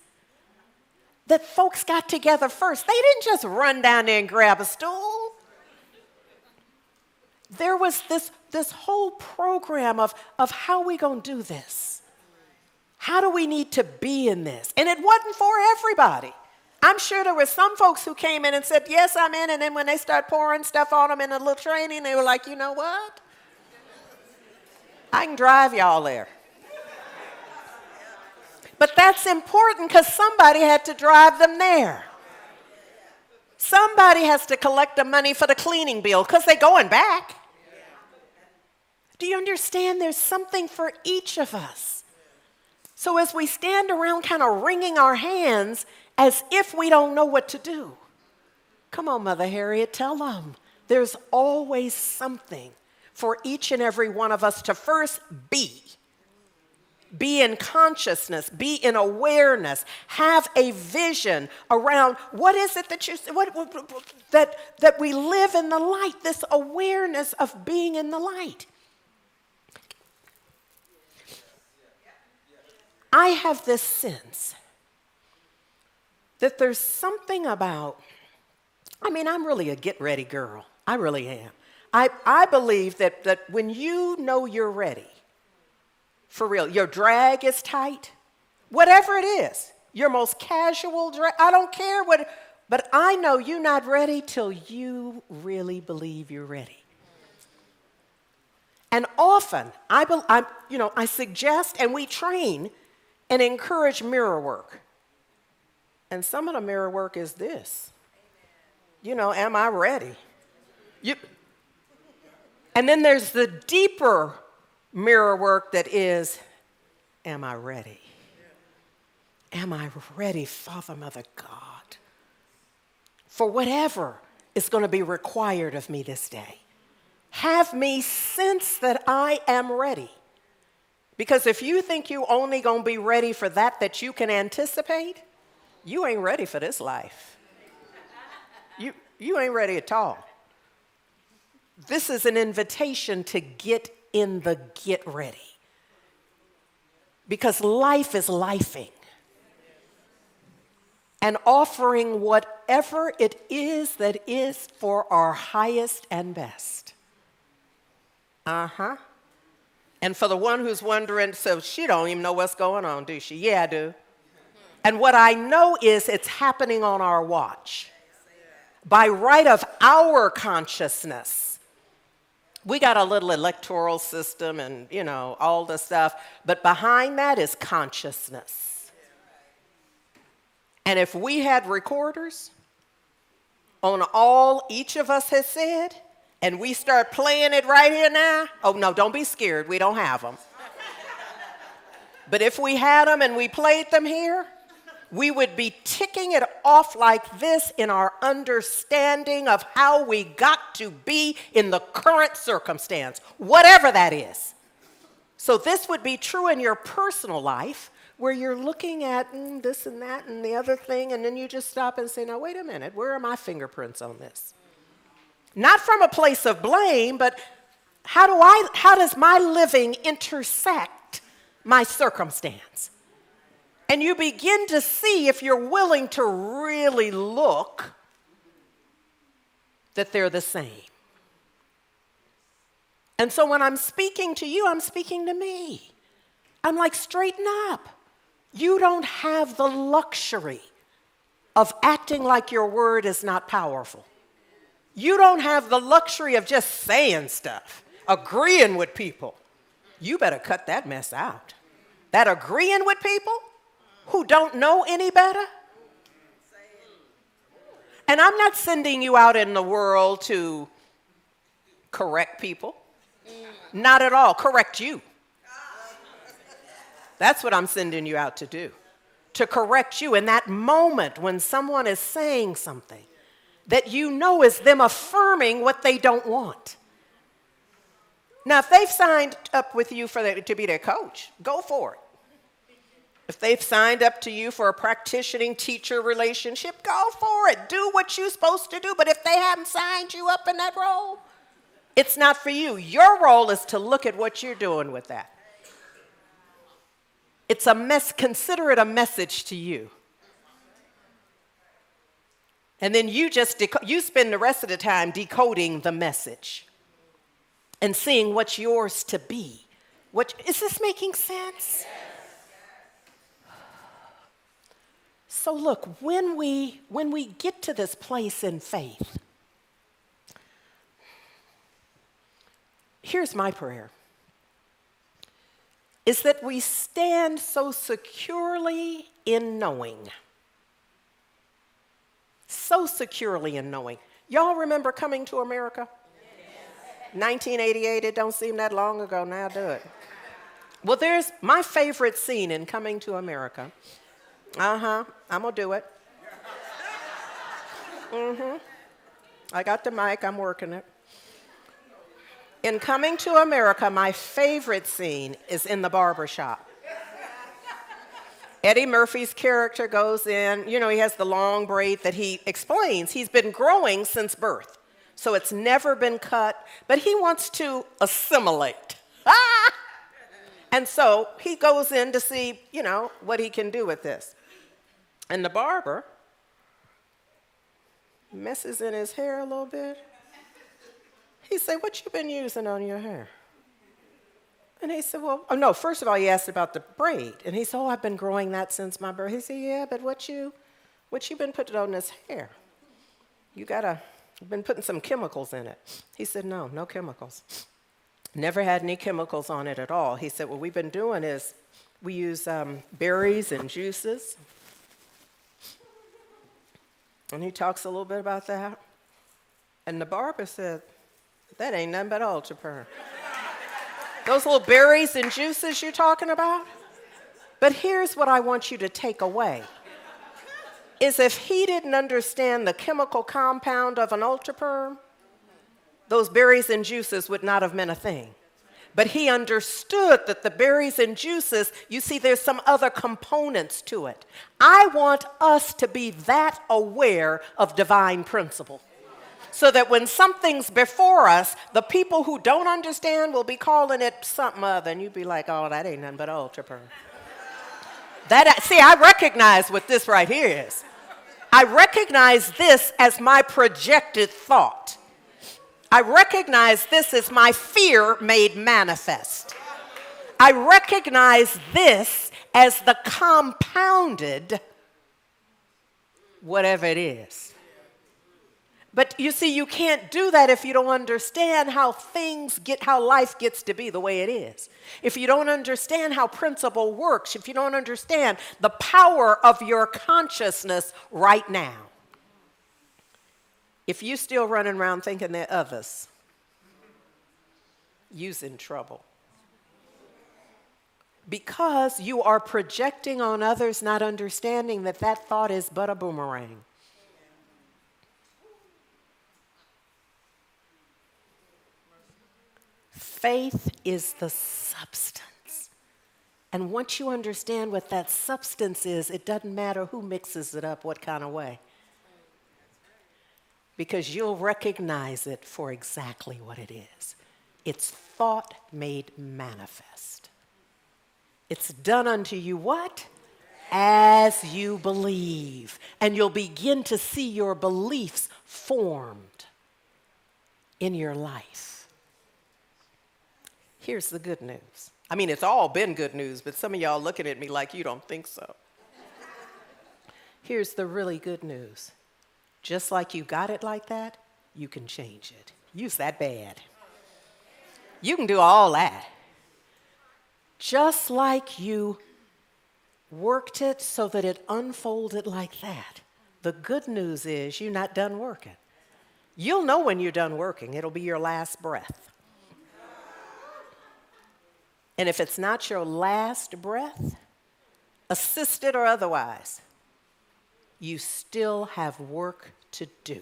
Speaker 4: That folks got together first. They didn't just run down there and grab a stool. There was this whole program of how we going to do this. How do we need to be in this? And it wasn't for everybody. I'm sure there were some folks who came in and said, yes, I'm in. And then when they start pouring stuff on them in a little training, they were like, you know what? I can drive y'all there. But that's important because somebody had to drive them there. Somebody has to collect the money for the cleaning bill because they're going back. Do you understand? There's something for each of us. So as we stand around kind of wringing our hands as if we don't know what to do, come on, Mother Harriet, tell them there's always something for each and every one of us to first be. Be in consciousness, be in awareness, have a vision around what is it that that we live in the light, this awareness of being in the light. I have this sense that there's something about, I'm really a get-ready girl. I really am. I believe that when you know you're ready, for real, your drag is tight, whatever it is, your most casual drag, I don't care what, but I know you're not ready till you really believe you're ready. And often, I suggest and we train and encourage mirror work. And some of the mirror work is this. Am I ready? And then there's the deeper mirror work that is, am I ready? Am I ready, Father, Mother, God, for whatever is going to be required of me this day? Have me sense that I am ready. Because if you think you only going to be ready for that you can anticipate, you ain't ready for this life. You ain't ready at all. This is an invitation to get in the get ready. Because life is lifing. And offering whatever it is that is for our highest and best. And for the one who's wondering, so she don't even know what's going on, do she? Yeah, I do. And what I know is it's happening on our watch. By right of our consciousness. We got a little electoral system and, all the stuff. But behind that is consciousness. And if we had recorders on all each of us has said, and we start playing it right here now, oh no, don't be scared, we don't have them. But if we had them and we played them here, we would be ticking it off like this in our understanding of how we got to be in the current circumstance, whatever that is. So this would be true in your personal life, where you're looking at this and that and the other thing, and then you just stop and say, now, wait a minute, where are my fingerprints on this? Not from a place of blame, but how does my living intersect my circumstance? And you begin to see, if you're willing to really look, that they're the same. And so when I'm speaking to you, I'm speaking to me. I'm like, straighten up. You don't have the luxury of acting like your word is not powerful. You don't have the luxury of just saying stuff, agreeing with people. You better cut that mess out. That agreeing with people who don't know any better. And I'm not sending you out in the world to correct people. Not at all. Correct you. That's what I'm sending you out to do. To correct you in that moment when someone is saying something that you know is them affirming what they don't want. Now, if they've signed up with you to be their coach, go for it. If they've signed up to you for a practicing teacher relationship, go for it. Do what you're supposed to do. But if they haven't signed you up in that role, it's not for you. Your role is to look at what you're doing with that. It's consider it a message to you. And then you spend the rest of the time decoding the message and seeing what's yours to be. Is this making sense? So look, when we get to this place in faith, here's my prayer. Is that we stand so securely in knowing. So securely in knowing. Y'all remember Coming to America? Yes. 1988, it don't seem that long ago now, do it? Well, there's my favorite scene in Coming to America. I'm going to do it. I got the mic, I'm working it. In Coming to America, my favorite scene is in the barber shop. Eddie Murphy's character goes in, he has the long braid that he explains. He's been growing since birth, so it's never been cut, but he wants to assimilate. And so he goes in to see, what he can do with this. And the barber messes in his hair a little bit. He said, what you been using on your hair? And he said, well, no, first of all, he asked about the braid. And he said, I've been growing that since my birth. He said, yeah, but what you been putting on this hair? You've been putting some chemicals in it. He said, no chemicals. Never had any chemicals on it at all. He said, what we've been doing is we use berries and juices. And he talks a little bit about that. And the barber said, that ain't nothing but ultra-perm. Those little berries and juices you're talking about? But here's what I want you to take away. Is if he didn't understand the chemical compound of an ultra-perm, those berries and juices would not have meant a thing. But he understood that the berries and juices, you see, there's some other components to it. I want us to be that aware of divine principle, so that when something's before us, the people who don't understand will be calling it something other, and you'd be like, oh, that ain't nothing but ultra-perm. See, I recognize what this right here is. I recognize this as my projected thought. I recognize this as my fear made manifest. I recognize this as the compounded whatever it is. But you see, you can't do that if you don't understand how life gets to be the way it is. If you don't understand how principle works, if you don't understand the power of your consciousness right now. If you're still running around thinking they're others, you're in trouble. Because you are projecting on others, not understanding that thought is but a boomerang. Faith is the substance. And once you understand what that substance is, it doesn't matter who mixes it up, what kind of way. Because you'll recognize it for exactly what it is. It's thought made manifest. It's done unto you what? As you believe. And you'll begin to see your beliefs formed in your life. Here's the good news. I mean, it's all been good news, but some of y'all looking at me like you don't think so. Here's the really good news. Just like you got it like that, you can change it. You's that bad. You can do all that. Just like you worked it so that it unfolded like that. The good news is you're not done working. You'll know when you're done working. It'll be your last breath. And if it's not your last breath, assisted or otherwise, you still have work to do.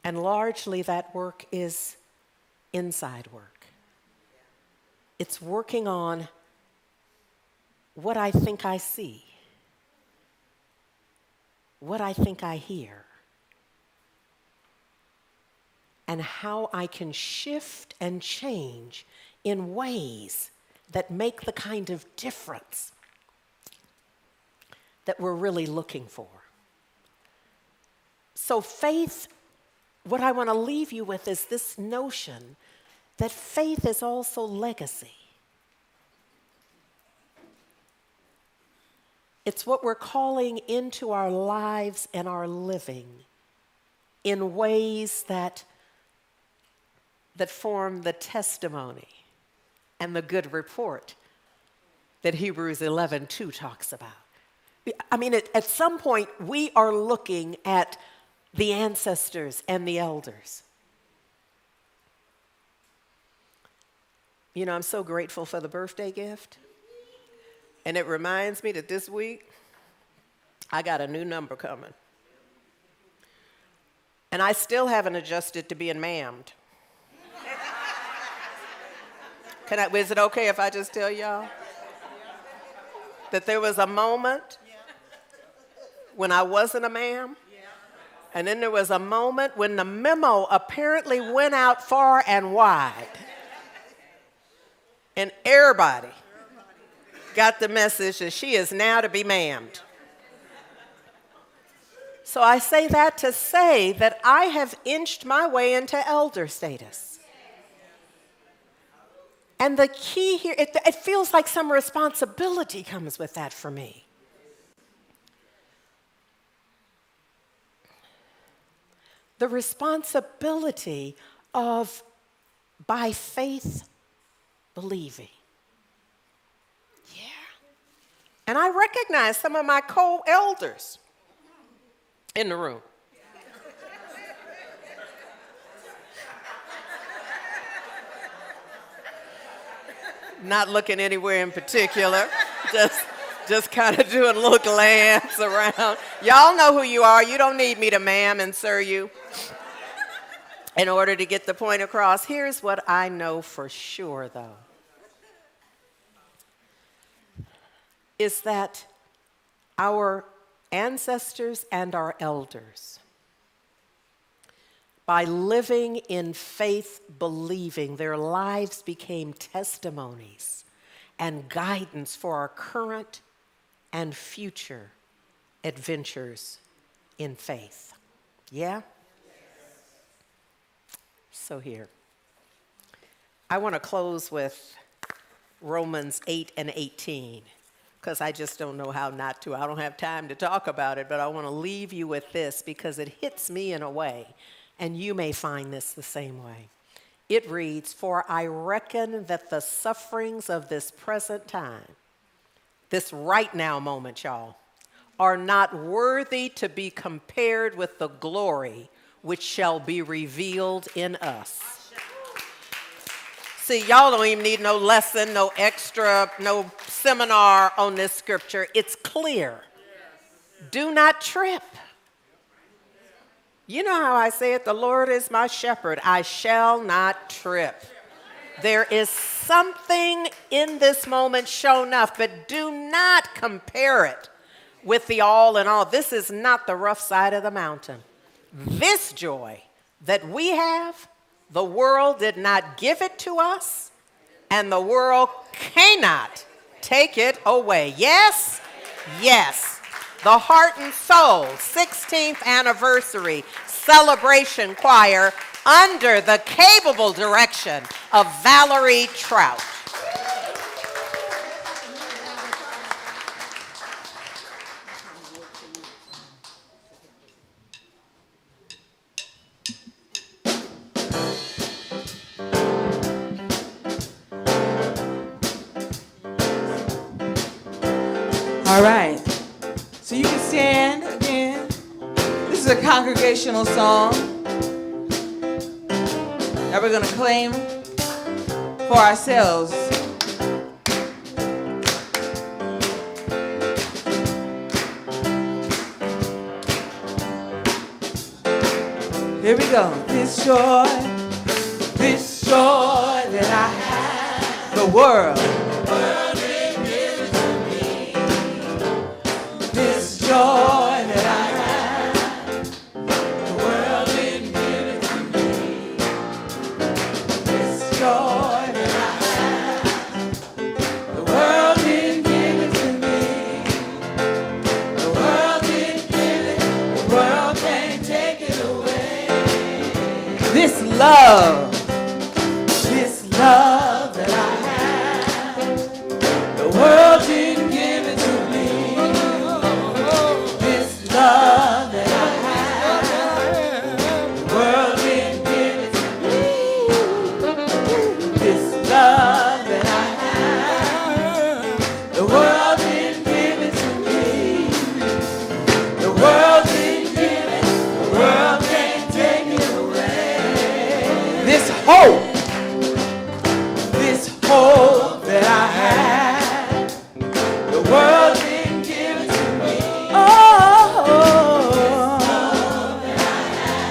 Speaker 4: And largely that work is inside work. It's working on what I think I see, what I think I hear, and how I can shift and change in ways that make the kind of difference that we're really looking for. So faith, what I want to leave you with is this notion that faith is also legacy. It's what we're calling into our lives and our living in ways that form the testimony and the good report that Hebrews 11:2 talks about. I mean, at some point, we are looking at the ancestors and the elders. You know, I'm so grateful for the birthday gift. And it reminds me that this week, I got a new number coming. And I still haven't adjusted to being ma'amed. Is it okay if I just tell y'all that there was a moment when I wasn't a ma'am? And then there was a moment when the memo apparently went out far and wide. And everybody got the message that she is now to be ma'amed. So I say that to say that I have inched my way into elder status. And the key here, it feels like some responsibility comes with that for me. The responsibility of, by faith, believing. Yeah. And I recognize some of my co-elders in the room. Not looking anywhere in particular, just kind of doing a little glance around. Y'all know who you are. You don't need me to ma'am and sir you in order to get the point across. Here's what I know for sure, though, is that our ancestors and our elders, by living in faith, believing, their lives became testimonies and guidance for our current and future adventures in faith. Yeah? So here, I want to close with Romans 8 and 18, because I just don't know how not to. I don't have time to talk about it, but I want to leave you with this because it hits me in a way, and you may find this the same way. It reads, "For I reckon that the sufferings of this present time," this right now moment, y'all, "are not worthy to be compared with the glory which shall be revealed in us." See, y'all don't even need no lesson, no extra, no seminar on this scripture. It's clear. Do not trip. You know how I say it, the Lord is my shepherd. I shall not trip. There is something in this moment shown enough, but do not compare it with the all in all. This is not the rough side of the mountain. This joy that we have, the world did not give it to us, and the world cannot take it away. Yes? Yes. The Heart and Soul 16th anniversary celebration choir under the capable direction of Valerie Trout.
Speaker 1: All right. So you can stand again. This is a congregational song that we're going to claim for ourselves. Here we go. This joy that I have, the world didn't give it to me. This joy that I have, the world didn't give it to me. This joy that I have, the world didn't give it to me. The world didn't give it, the world can't take it away. This love that I have, the world didn't give it to me. This love that I have, the world didn't give it to me. This love that I have, the world didn't give it to me. The world didn't give it, the world can't take it away. This hope that I have, the world didn't give it to me. Oh, this love that I have,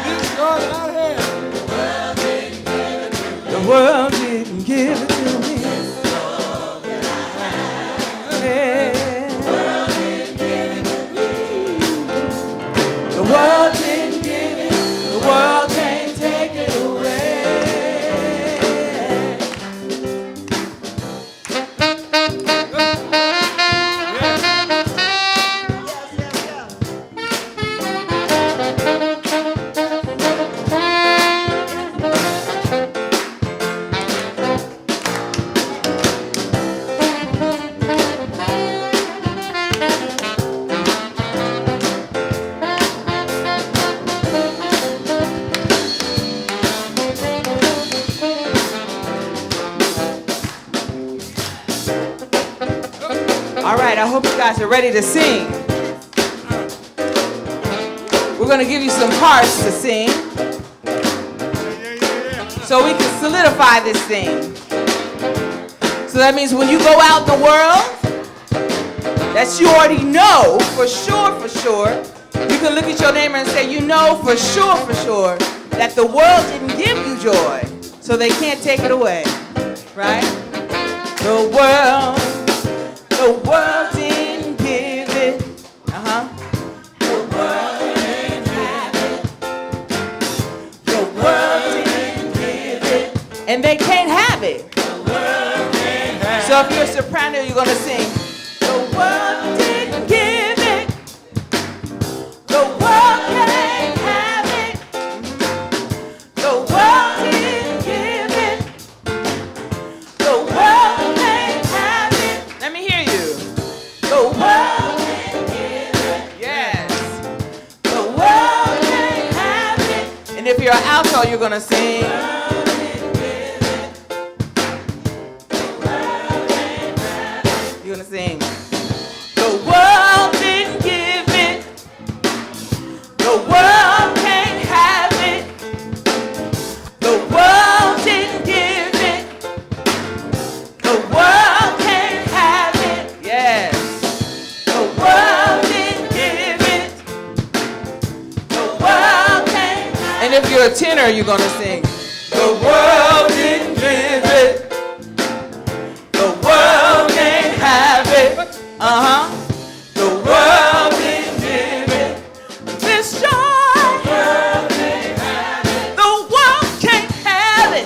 Speaker 1: the world didn't give it to me. This love that I have, the world didn't give it to me. The world didn't give it, the world can't take it away. guys are ready to sing, we're going to give you some hearts to sing so we can solidify this thing. So that means when you go out in the world, that you already know for sure, you can look at your neighbor and say, you know for sure, that the world didn't give you joy, so they can't take it away, right? The world didn't give it, The world didn't have it. The world didn't give it, and they can't have it. So if you're a soprano, you're gonna sing, the world didn't give it, the world can't have it, the world didn't give it, the world can't have it. Let me hear you. The world didn't give it. Yes. The world can't have it. And if you're an alto, you're gonna sing. You're gonna sing. The world didn't give it. The world can't have it. The world didn't give it. The world can't have it. Yes. The world didn't give it. The world can't have it. And if you're a tenor, you're gonna sing. The world didn't give it. The world can't have it. The world didn't give it. This joy. The world can't have it. The world can't have it.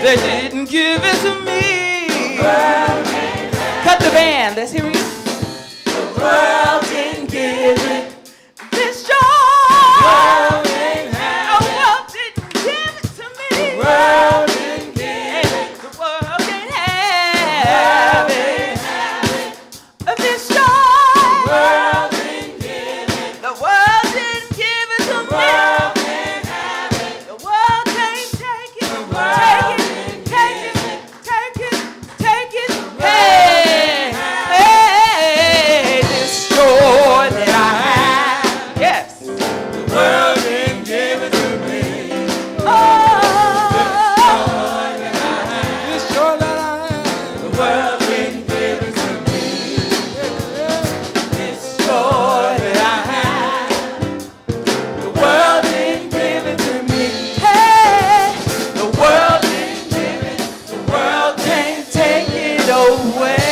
Speaker 1: They didn't give it to me. Cut the band. Let's hear it. The world didn't give it. This joy. The world didn't give it to me. The world didn't give it. The world can't have it. This joy. The world didn't give it. The world didn't give it to me. The world can't have it. The world can't take it. The world take it. Hey, hey, this joy that I have. Yes. The world didn't give it to me. Oh,
Speaker 2: This joy that I have.
Speaker 1: the world didn't give it to me. This joy that I have. The world didn't give it to me. Hey, the world didn't give it. The world can't take it away.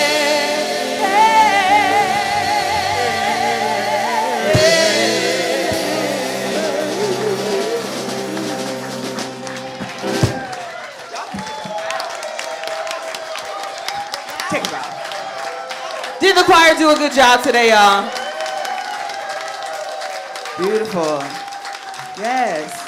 Speaker 1: Take a bow. Did the choir do a good job today, y'all? Beautiful. Yes.